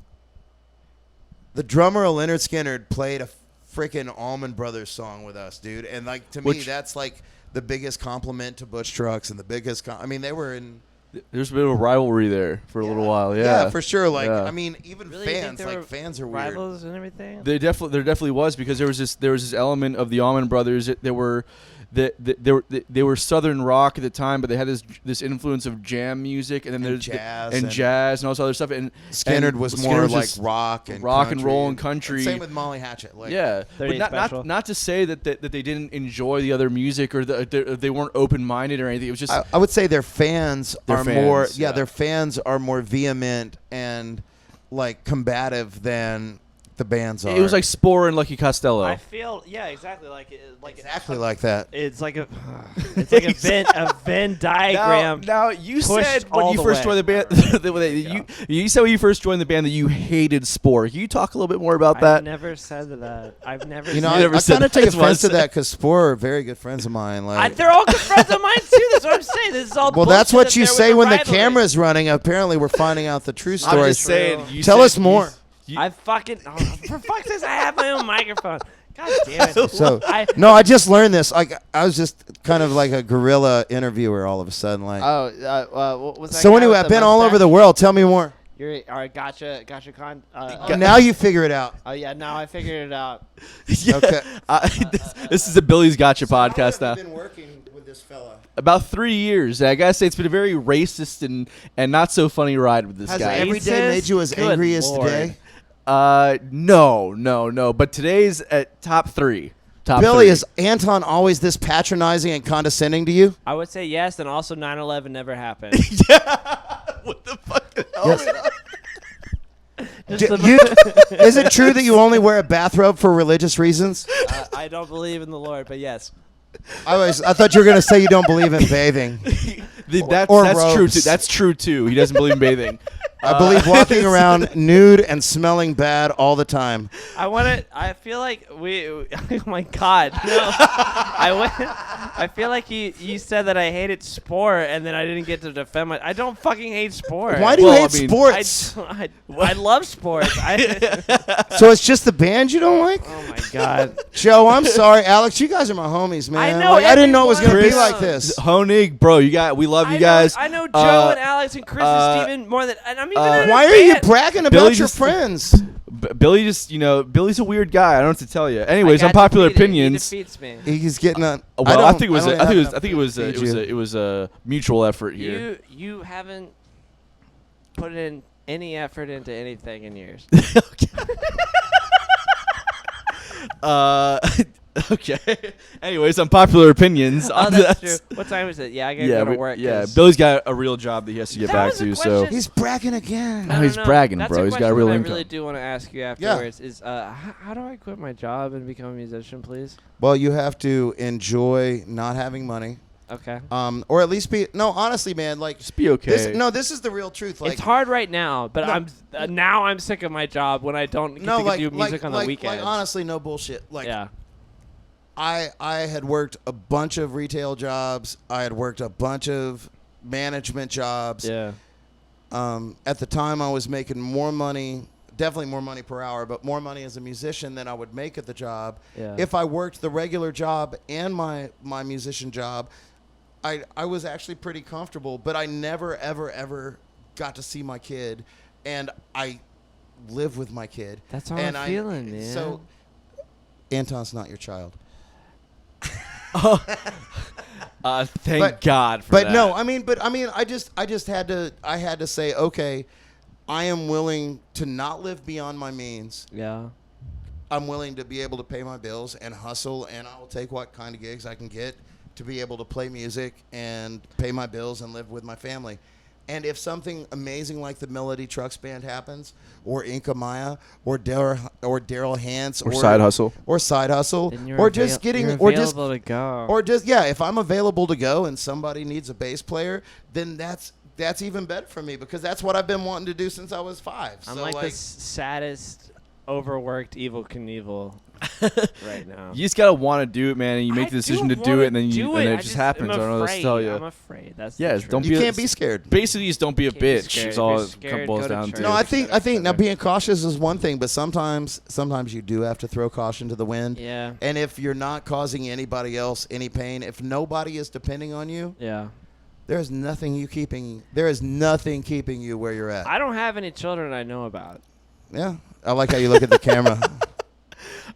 The drummer of Leonard Skinner played a freaking Allman Brothers song with us, dude. And, like, to me, that's like the biggest compliment to Butch Trucks, and the biggest I mean, they were in. There's a bit of a rivalry there for a little while. Yeah, for sure. Like, yeah. I mean, even Really? fans, like, fans are weird. Rivals and everything. There definitely was, because there was this element of the Allman Brothers. They were Southern rock at the time, but they had this influence of jam music, and then there's jazz and all this other stuff. And Skinner was more like rock and roll and country. Same with Molly Hatchet. Like, yeah, but not to say that they didn't enjoy the other music, or they weren't open minded or anything. It was just I would say their fans are more. Yeah, their fans are more vehement and, like, combative than the bands are. It was like Spore and Lucky Costello. I feel exactly exactly like that. It's like a Venn diagram. Now you said when all you the first way. joined the band, you said when you first joined the band that you hated Spore. Can you talk a little bit more about that? I've never said that. I've never. You know, said I never said kind of that. take That's what I offense to said. that, because Spore are very good friends of mine. Like, they're all good friends of mine too. That's what I'm saying. This is all. well, that's bullshit what that you there was say a when the rivalry. camera's running. Apparently, we're finding out the true I'm story. just saying. You Tell said- us more. I fucking for fuck's sake, I have my own microphone. God damn it. So No, I just learned this. Like, I was just kind of like a guerrilla interviewer all of a sudden. Like, what was that so guy anyway, with I've the been all over mustache? the world. Tell me more. You're all right. Gotcha. Con. Now you figure it out. Oh yeah. Now I figured it out. Yeah. Okay. This is the Billy's Gotcha So how podcast have now. you been working with this fella? About 3 years. I gotta say it's been a very racist and not so funny ride with this Has guy. every day made you as Good angry as Lord. today? No. But today's at top 3. Top Billy, 3. is Anton always this patronizing and condescending to you? I would say yes, and also 9/11 never happened. What the fuck? Yes. Just the- Is it true that you only wear a bathrobe for religious reasons? I don't believe in the Lord, but yes. I thought you were going to say you don't believe in bathing. That's or true robes. too. That's true too. He doesn't believe in bathing. I believe walking around nude and smelling bad all the time. I feel like oh my God, no. I feel like you said that I hated sport, and then I didn't get to defend I don't fucking hate sport. Why do you Well, hate I mean, sports? I love sports. So it's just the band you don't like? Oh my God. Joe, I'm sorry. Alex, you guys are my homies, man. I know I didn't know it was going to be everyone. like this. Honig, bro, we love you guys. I know Joe and Alex and Chris and Steven more than, and I'm even in a Why are you band. bragging about Billy your just- friends? Billy just, Billy's a weird guy. I don't know what to tell you. Anyways, I got unpopular defeated. opinions. He defeats me. He's getting on. Well, I think it was. don't I think it was. have I think it was. enough It was. to It was a mutual effort here. You haven't put in any effort into anything in years. Okay. Anyways, unpopular opinions. Oh, that's true. What time is it? Yeah, I gotta go to we- work. yeah. 'cause- Billy's got a real job that he has to get That back was a to. So question. He's bragging again. No, he's bragging, That's bro. A He's got a question real that income. I really do want to ask you afterwards. Is how do I quit my job and become a musician, please? Well, you have to enjoy not having money. Okay. Or at least be honestly, man, like just be okay. this is the real truth. Like It's hard right now, but I'm sick of my job when I don't get to do music on the weekends. Like honestly, no bullshit. Like yeah. I had worked a bunch of retail jobs. I had worked a bunch of management jobs. Yeah. At the time, I was making more money, definitely more money per hour, but more money as a musician than I would make at the job. Yeah. If I worked the regular job and my musician job, I was actually pretty comfortable, but I never, ever, ever got to see my kid, and I live with my kid. That's how and I'm feeling, man. So, Anton's not your child. Thank God for But that. no, I mean, I just had to say, okay, I am willing to not live beyond my means. Yeah. I'm willing to be able to pay my bills and hustle, and I will take what kind of gigs I can get to be able to play music and pay my bills and live with my family. And if something amazing like the Melody Trucks Band happens, or Inca Maya, or Daryl Hance, Or side hustle. or side hustle, Then you're or just getting, you're or just, available to go. or just, yeah, if I'm available to go and somebody needs a bass player, then that's even better for me, because that's what I've been wanting to do since I was 5. I'm So like the saddest, overworked Evil Knievel right now. You just gotta want to do it, man, and you make I the decision do to do wanna it, and then do it I just happens. I am don't know what else to tell you. I'm afraid. That's Yeah, the truth. don't you can't be scared. Basically, just don't be a Can't be bitch. scared. Is If all you're it scared, boils go to down church. to. No, I think now Whatever. being cautious is one thing, but sometimes you do have to throw caution to the wind. Yeah. And if you're not causing anybody else any pain, if nobody is depending on you, Yeah. there is nothing keeping you where you're at. I don't have any children I know about. Yeah. I like how you look at the camera.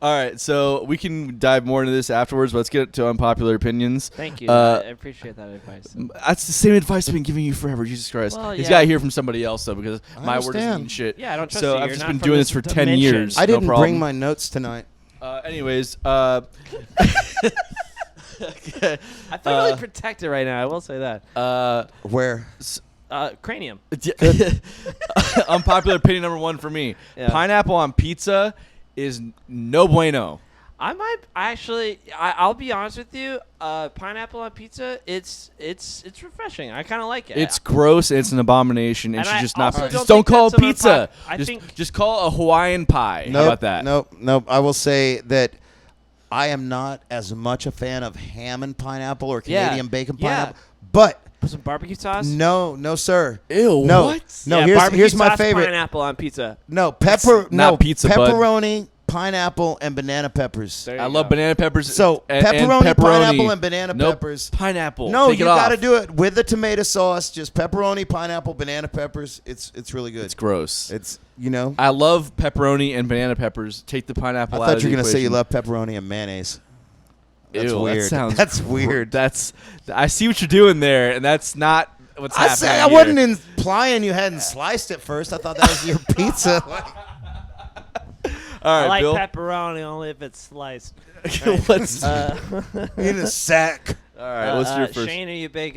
All right, so we can dive more into this afterwards, but let's get to unpopular opinions. Thank you. Uh, I appreciate that advice. That's the same advice I've been giving you forever. Jesus Christ. Well, It's yeah. got to hear from somebody else, though, because I my word doesn't understand. mean shit. Yeah, I don't trust So you. I've You're just not been from doing this this for 10 dimension. years. I no didn't problem. bring my notes tonight. Anyways, okay. I feel really protected right now. I will say that. Where? Cranium. Unpopular opinion number 1 for me. Yeah. Pineapple on pizza is no bueno. I might actually. I'll be honest with you. Pineapple on pizza. It's refreshing. I kind of like it. It's gross and it's an abomination. And And should I just not. also Just don't don't call it think that's pizza. I Just, think- just call it a Hawaiian pie. How about that? Nope. I will say that I am not as much a fan of ham and pineapple or Yeah. Canadian bacon Yeah. pineapple, but Put some barbecue sauce. no, sir. Ew, No, what? no. Yeah, barbecue Here's my sauce, favorite. Pineapple on pizza. No, not pizza, bud. pepperoni pineapple and banana peppers. There you I love go. banana peppers. So and pepperoni, pineapple, and banana Nope. peppers. Pineapple. No, Take you it off. got to do it with the tomato sauce. Just pepperoni, pineapple, banana peppers. It's really good. It's gross. It's you know. I love pepperoni and banana peppers. Take the pineapple I out thought of you the were gonna say you equation. love pepperoni and mayonnaise. That's Ew, weird. That sounds That's weird. That's. I see what you're doing there, and that's not what's I happening. said I here. wasn't implying you hadn't sliced it first. I thought that was your pizza. All right, I like Bill. pepperoni only if it's sliced. Let's. In a sack. all right, let's do it first. Shane, are you a big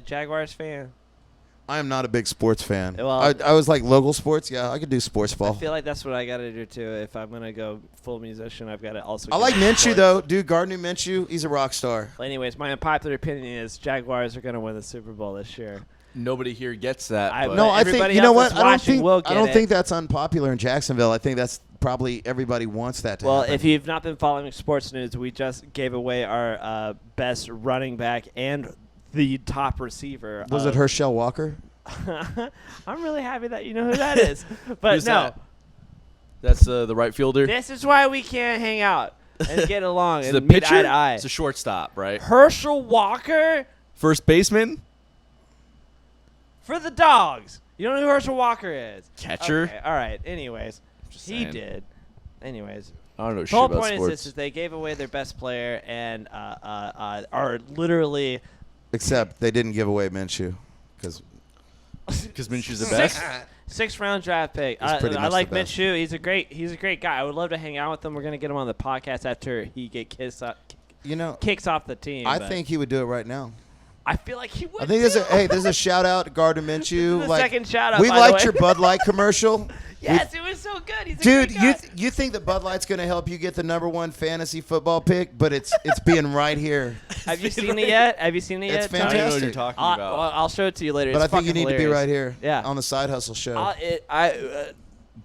Jaguars fan? I am not a big sports fan. Well- I was like local sports. Yeah, I could do sports I ball. feel like that's what I got to do too. If I'm gonna go full musician, I've got to also. I get like into Minshew sports. though, dude. Gardner Minshew, he's a rock star. Well, anyways, my unpopular opinion is Jaguars are gonna win the Super Bowl this year. Nobody here gets that. I- but No, I think everybody you know else what? that's I don't watching think will get I don't it. think that's unpopular in Jacksonville. I think that's probably everybody wants that to Well, happen. if you've not been following sports news, we just gave away our best running back and the top receiver. was it Herschel Walker? I'm really happy that you know who that is. But Who's no, that? That's the right fielder. this is why we can't hang out and get along It's and the meet pitcher. eye to eye. It's a shortstop, right? Herschel Walker First baseman, for the Dogs. You don't know who Herschel Walker is? catcher. Okay, all right. Anyways, Just he saying. did. Anyways, I don't know the shit whole about point is sports. this: is they gave away their best player and are literally Except they didn't give away Minshew because Because Minshew's the best. sixth-round draft pick. He's pretty I much like the best. Minshew. He's a great guy. I would love to hang out with him. We're gonna get him on the podcast after he kicks off the team. I but think he would do it right now. I feel like he would. I think there's a shout out to Gardner Minshew. This is the like, second shout out, we by the liked way. your Bud Light commercial. Yes, it was so good. He's a Dude, great guy. you think that Bud Light's going to help you get the #1 fantasy football pick, but it's being right here. Have you seen it yet? Have you seen it It's yet? I Tony? don't know what you're fantastic. talking I'll, about. well, I'll show it to you later. But It's I think you fucking need to be hilarious. right here Yeah. on the Side Hustle show.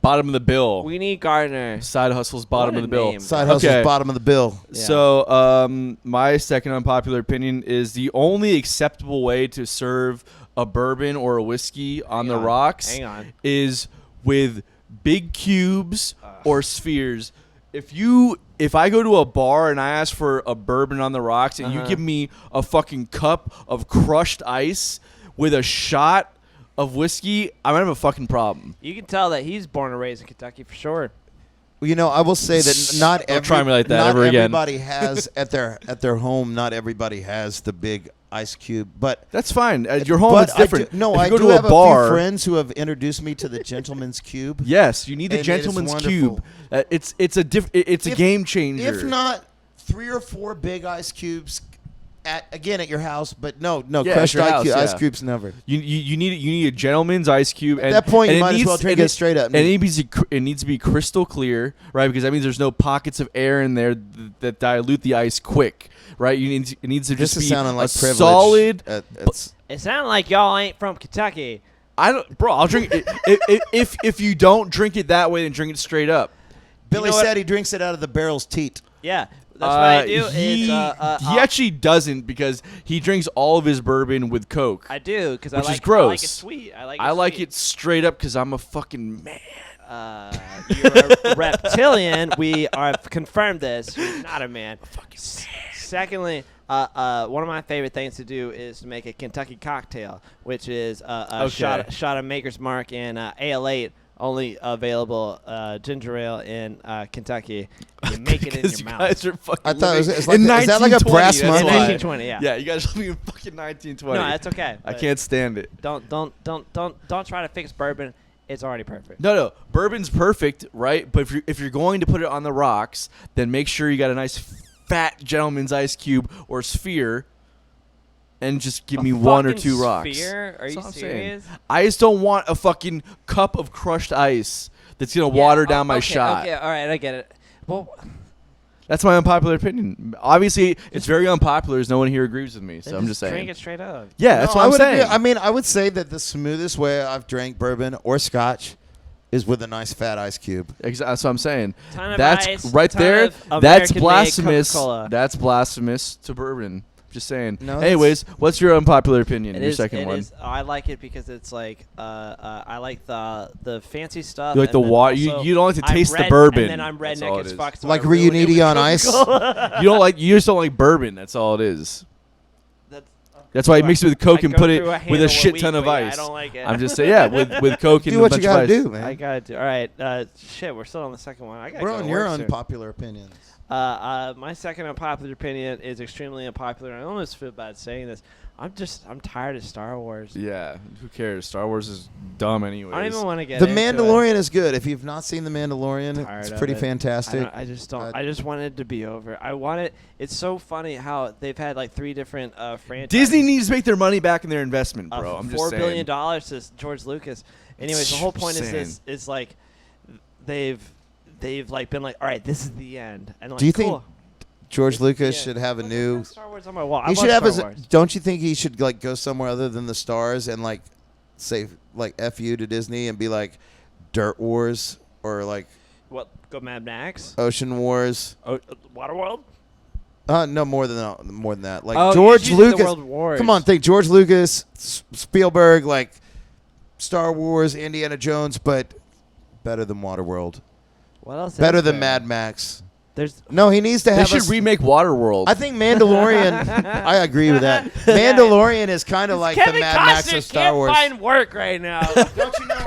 Bottom of the bill. We need Gardner. Side hustle's bottom What of a the bill. name. Side Hustle's Okay. bottom of the bill. Yeah. So, my second unpopular opinion is the only acceptable way to serve a bourbon or a whiskey on the rocks Hang on. is with big cubes or spheres. If I go to a bar and I ask for a bourbon on the rocks and you give me a fucking cup of crushed ice with a shot of whiskey, I'm gonna have a fucking problem. You can tell that he's born and raised in Kentucky for sure. Well, you know, I will say that not Don't try me like that not ever again. everybody has at their home. Not everybody has the big ice cube, but That's fine. At your home, it's different. If you I do go have to a bar. a few friends who have introduced me to the gentleman's cube. Yes, you need the And it is gentleman's wonderful. cube. It's a game changer. If not 3 or 4 big ice cubes at your house, but no Yeah, at crushed your house, ice yeah. cubes never. you need a gentleman's ice cube. At that point, and you it might as needs- well drink and it straight up. And it needs to be crystal clear, right? Because that means there's no pockets of air in there that dilute the ice quick, right? It needs to This just is be sounding like a privilege. solid. It's It sounded like y'all ain't from Kentucky. I'll drink it. If you don't drink it that way, then drink it straight up. Billy know what? said he drinks it out of the barrel's teat. Yeah, that's what I do. He Is, actually doesn't because he drinks all of his bourbon with Coke. I do because I Which is like I like it gross. sweet. I like it straight up because I'm a fucking man. You're a reptilian. We have confirmed this. You're not a man. Secondly, one of my favorite things to do is to make a Kentucky cocktail, which is a shot of Maker's Mark and Ale8, only available ginger ale in Kentucky. You make it in Because your you mouth. guys are fucking I thought it was- living it's like- in is that like a 1920, brass that's monkey? why. 1920, yeah. Yeah, you guys are living in fucking 1920. No, that's okay. I but can't stand it. Don't try to fix bourbon. It's already perfect. No, bourbon's perfect, right? But if you're going to put it on the rocks, then make sure you got a nice fat gentleman's ice cube or sphere, and just give me one or fucking two rocks. sphere? Are That's you all I'm saying. serious? I just don't want a fucking cup of crushed ice that's gonna water down my shot. Okay, all right, I get it. Well, That's my unpopular opinion. Obviously, it's very unpopular, as no one here agrees with me. So I'm just saying. drink it straight up. Yeah, that's No, what I'm would saying. agree. I mean, I would say that the smoothest way I've drank bourbon or scotch is with a nice fat ice cube. That's what I'm saying. Ton of That's ice, right ton there. of That's American-made blasphemous. Coca-Cola. That's blasphemous to bourbon. Just saying. No, Anyways, what's your unpopular opinion? It Your is- second it one. is- I like it because it's like I like the fancy stuff. You like and the then water. also You don't like to I'm taste the red- bourbon. And then I'm That's all redneck it as is. fuck. So Like I ruin it Reuniti with on ice? Coca-Cola. You don't like. You just don't like bourbon. That's all it is. That's why he I- mixed it with Coke I and go put it through a with handle a shit week, ton of but yeah, ice. I don't like it. I'm just saying, yeah, with Coke and Do a what bunch you of gotta ice. do, man. I gotta do. All right, shit. We're still on the second one. I gotta We're go on to your work soon. unpopular opinions. My second unpopular opinion is extremely unpopular. I almost feel bad saying this. I'm tired of Star Wars. Yeah, who cares? Star Wars is dumb anyways. I don't even want to get The into it. Mandalorian is good. If you've not seen The Mandalorian, Tired it's of pretty it. fantastic. I just don't. Uh, I just want it to be over. I want it. It's so funny how they've had like 3 different franchises. Disney needs to make their money back in their investment, bro. I'm just $4 saying. billion to George Lucas. Anyways, the whole point is Saying. this: is like they've like been like, all right, this is the end. And like, Do you think cool. George Lucas Yeah. should have a Look, new? I've got Star Wars on my wall. He I should love have his. Star Wars. Don't you think he should like go somewhere other than the stars and like say like F you to Disney and be like Dirt Wars or like What? Go Mad Max? Ocean Wars? Waterworld? No, more than that. Like Oh, George you're using the Lucas. World Wars. Come on, think George Lucas, Spielberg, like Star Wars, Indiana Jones, but better than Waterworld. What else? Better is than there? Mad Max. There's. No, he needs to They have. should remake Waterworld. I think Mandalorian. I agree with that. Mandalorian is kind of like Kevin the Mad Max Costner of Star can't Wars. find work right now. Don't you know?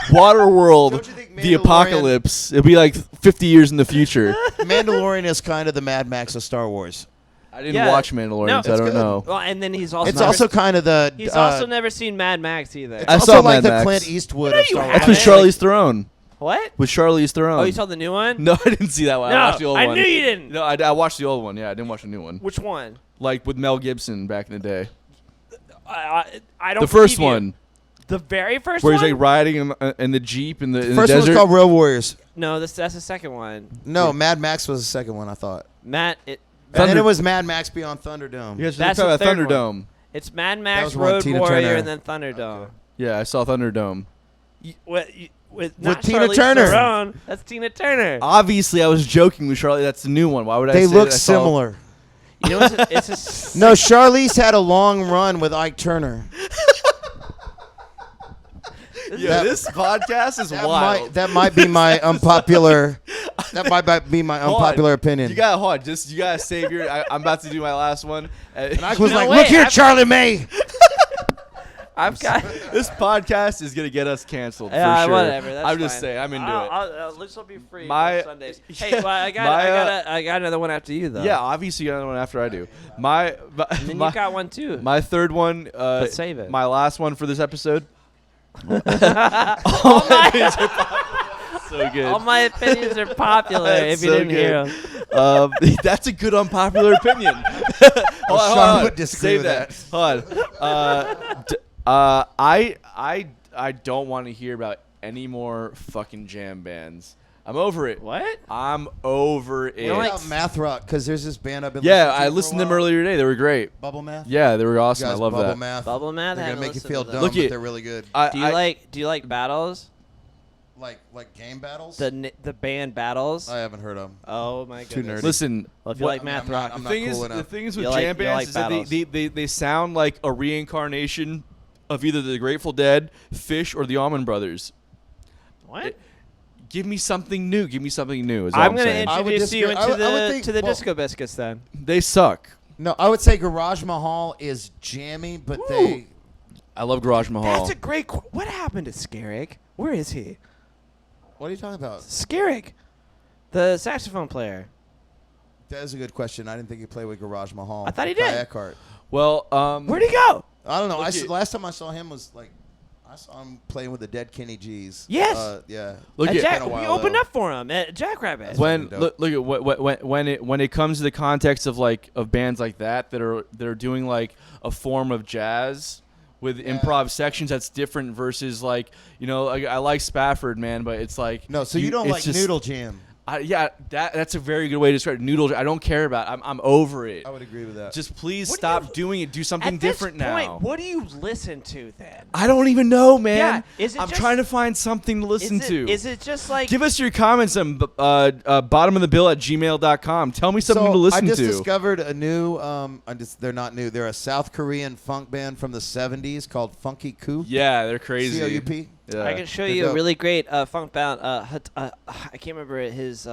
Waterworld, Don't you think the Mandalorian- apocalypse. It'll be like 50 years in the future. Mandalorian is kind of the Mad Max of Star Wars. I didn't Yeah. watch Mandalorian, No. so I don't It's good. know. Well, and then he's also. It's also kind of the. He's also never seen Mad Max either. It's I also saw like Mad the Max. Clint Eastwood No, of you Star haven't. That's Wars. with Charlize Theron. What? With Charlize Theron. Oh, you saw the new one? No, I didn't see that one. No, I watched the old I one. knew you didn't. No, I watched the old one. Yeah, I didn't watch the new one. Which one? Like with Mel Gibson back in the day. I don't. The first believe you. one, The very first where one. he's like riding in the Jeep in the First desert. one's called Road Warriors. No, that's the second one. No, Mad Max was the second one, I thought. Matt. And then Thunder- it was Mad Max Beyond Thunderdome. You guys That's talking the about third one. Thunderdome. It's Mad That Max, was one, Road Tina Warrior, Turner. and then Thunderdome. Yeah, I saw Thunderdome. With not Tina Charlize Turner. Theron, that's Tina Turner. Obviously, I was joking with Charlie. That's the new one. Why would I They say look that I saw- similar. You know, it's a No, Charlize had a long run with Ike Turner. Yeah, That- this podcast is That wild. that might be my unpopular. That might be my Hold unpopular on. opinion. You gotta hold on. Just you gotta save your. I'm about to do my last one. And I was No, like, wait, "Look here, I've- Charlie May." I've got. This podcast is gonna get us canceled Yeah, for sure. whatever. That's I'm just fine. saying. I'm into it. This will be free My- on Sundays. Hey, well, I got another one after you though. Yeah, obviously you got another one after I do. My, And then my, you got one too. my third one. But save it. My last one for this episode. all, my, So good. all my opinions are popular. That's if you so didn't hear good. them. That's a good unpopular opinion. hold Sean would disagree Save with that. Hold on. I don't want to hear about any more fucking jam bands. I'm over it. What? I'm over it. You know, What like- about Math Rock? Because there's this band I've been. Yeah, listening I for a listened to them while. earlier today. They were great. Bubble Math. Yeah, they were You awesome. guys, I love Bubble that. Math. Bubble Math. They're I gonna haven't make you listened feel to dumb, them. Look but at- they're really good. Do you like battles? Like game battles. The band battles. I haven't heard them. Oh my Too goodness. nerdy. Listen, Well, if you what- like math I'm not- rock, I'm the not thing cool is, enough. the thing is with You like- jam you bands like is that battles. they sound like a reincarnation of either the Grateful Dead, Fish, or the Allman Brothers. what? Give me something new. Give me something new. Is all I'm I'm gonna saying. I would introduce you disagree. into I would think- to the well- Disco Biscuits then. They suck. No, I would say Garage Mahal is jammy, but they. I love Garage Mahal. That's a great. What happened to Scarrick? Where is he? What are you talking about? Scarrick, the saxophone player. That is a good question. I didn't think he played with Garage Mahal. I thought he Kai did. Eckhart. well, Where'd he go? I don't know. Look at- Last time I saw him was like, I saw him playing with the Dead Kenny G's. Yes. Yeah. look At at Jack, been a we while, opened though. up for him at Jackrabbit. when fucking look, dope. look at when it comes to the context of like of bands like that are doing like a form of jazz with Yeah. improv sections that's different versus like I like Spafford, man, but it's like No, so you don't it's like just- Noodle Jam. That's a very good way to describe it. Noodle. I don't care about it. I'm over it. I would agree with that. Just please stop doing it. Do something different At this now. point, what do you listen to then? I don't even know, man. Yeah, is it I'm just- trying to find something to listen to. Is it just like Give us your comments on bottomofthebill@gmail.com. Tell me something to listen I just to. discovered a new. They're not new. They're a South Korean funk band from the '70s called Funky Coup. Yeah, they're crazy. COUP. Yeah. I can show They're you a dope. really great funk band. I can't remember his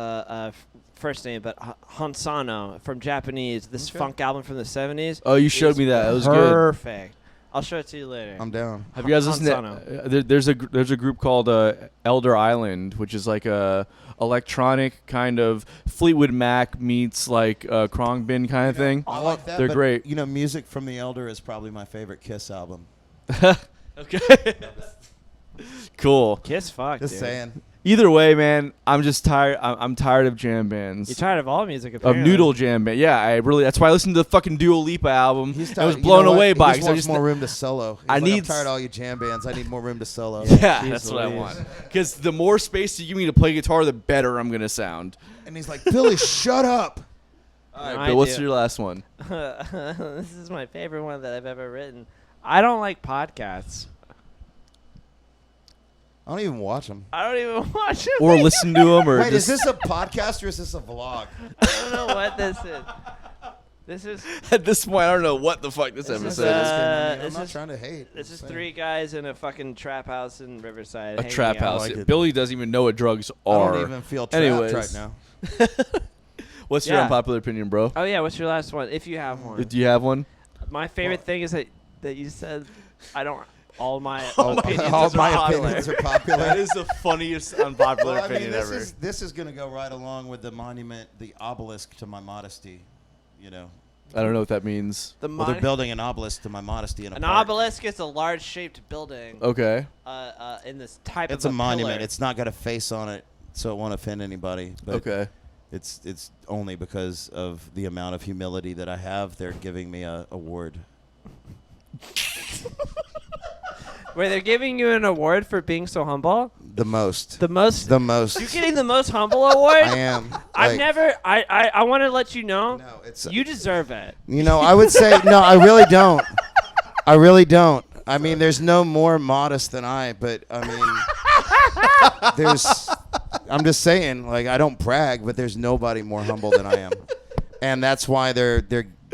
first name, but Hansano from Japanese. This funk album from the 70s. Oh, you showed me that. It was good. Perfect. I'll show it to you later. I'm down. Have you guys listened to? There's a group called Elder Island, which is like a electronic kind of Fleetwood Mac meets like Khruangbin kind of thing. I like that. They're but, great. Music from the Elder is probably my favorite Kiss album. Okay. Cool. Kiss fuck, Just dude. saying. Either way, man, I'm just tired. I'm tired of jam bands. You're tired of all music, Of apparently. noodle jam band. Yeah, that's why I listened to the fucking Dua Lipa album. He's I was tired- blown you know what? away by He it. just wants more room to solo. He's I like, need I'm tired of all you jam bands. I need more room to solo. Yeah, Jeez that's what I Louise. want. Because the more space you give me to play guitar, the better I'm gonna sound. And he's like, Billy, shut up. All right, No Bill, what's idea. your last one? This is my favorite one that I've ever written. I don't like podcasts. I don't even watch them. I don't even watch them. Or listen to them, or Wait, just is this a podcast or is this a vlog? I don't know what this is. This is at this point, I don't know what the fuck this This is, episode is. I'm this not is- trying to hate. this I'm is saying. 3 guys in a fucking trap house in Riverside. A hanging trap out. house. like it. Billy doesn't even know what drugs I are. don't even feel trapped Anyways. right now. What's your Yeah. unpopular opinion, bro? Oh yeah, what's your last one? If you have one. Do you have one? My favorite thing is that you said I don't. All my All opinions all are my popular. opinions are popular. That is the funniest unpopular Well, I mean, opinion this ever. is going to go right along with the monument, the obelisk to my modesty. You know, I don't know what that means. well, they're building an obelisk to my modesty in a An park. obelisk is a large-shaped building. Okay. In this type It's of a monument. pillar. It's not got a face on it, so it won't offend anybody. But Okay. It's only because of the amount of humility that I have. They're giving me a award. Where they're giving you an award for being so humble. The most. The most. The most. You're getting the most humble award. I am. I've Like, never. I want to let you know. No, it's. You deserve it. You know, I would say no. I really don't. I really don't. I mean, there's no more modest than I. But I mean, there's. I'm just saying, like, I don't brag, but there's nobody more humble than I am, and that's why they're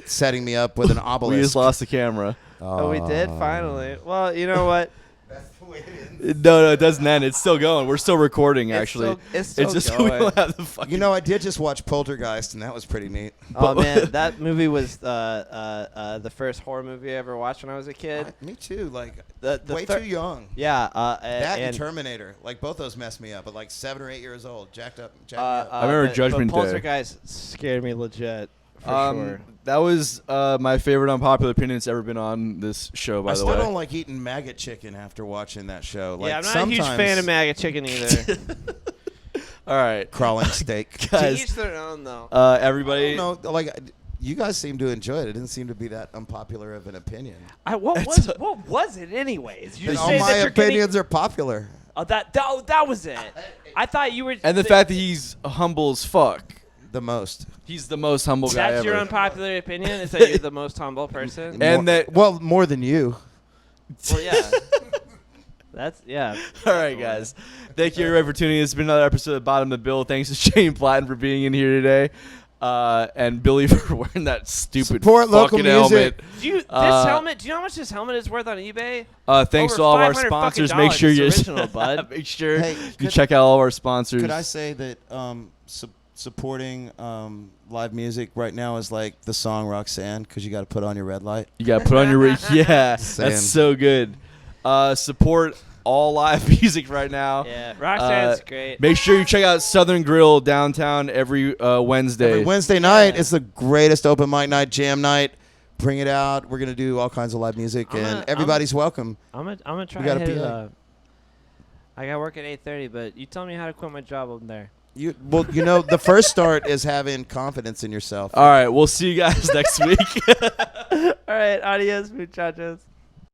setting me up with an obelisk. We just lost the camera. Oh, we did finally. Well, you know what? That's the way it is. No, it doesn't end. It's still going. We're still recording, actually. It's still just going. we don't have the fucking. You know, I did just watch Poltergeist, and that was pretty neat. Oh man, that movie was the first horror movie I ever watched when I was a kid. Me too. Like, The way thir- too young. Yeah, That and and Terminator. Like, both those messed me up at like 7 or 8 years old. Jacked me up. I remember but Judgment Day. Poltergeist scared me legit. For sure. That was my favorite unpopular opinion that's ever been on this show, by I the still way. don't like eating maggot chicken after watching that show. Like, Yeah, I'm not a huge sometimes fan of maggot chicken either. All right. crawling steak. To Guys, each their own, though. everybody. No, like, you guys seem to enjoy it. It didn't seem to be that unpopular of an opinion. What was it, anyways? You And just all say my that you're getting. opinions are popular. Oh, that was it. I thought you were. And the fact that he's humble as fuck. The most. He's the most humble guy that's ever. your unpopular opinion is that you're the most humble person. And More- that- well, more than you. Well, yeah. That's yeah. All right, guys. Thank you everybody for tuning in. It's been another episode of Bottom of the Bill. Thanks to Shane Platten for being in here today. And Billy for wearing that stupid Support local fucking helmet. music. Do you this Uh, helmet? Do you know how much this helmet is worth on eBay? Thanks Over to all of our $500 sponsors. Make sure you it's original, bud. make sure Hey, you could- check out all of our sponsors. Could I say that supporting live music right now is like the song Roxanne, because you got to put on your red light? You got to put on your yeah. Saying. That's so good. Support all live music right now. Yeah, Roxanne's great. Make sure you check out Southern Grill downtown every Wednesday. Every Wednesday night, it's the greatest open mic night, jam night. Bring it out. We're gonna do all kinds of live music, and everybody's welcome. I'm gonna try We got to a hit it PA. up. I got work at 8:30, but you tell me how to quit my job over there. Well, the first start is having confidence in yourself. All right, we'll see you guys next week. All right, adios, muchachos.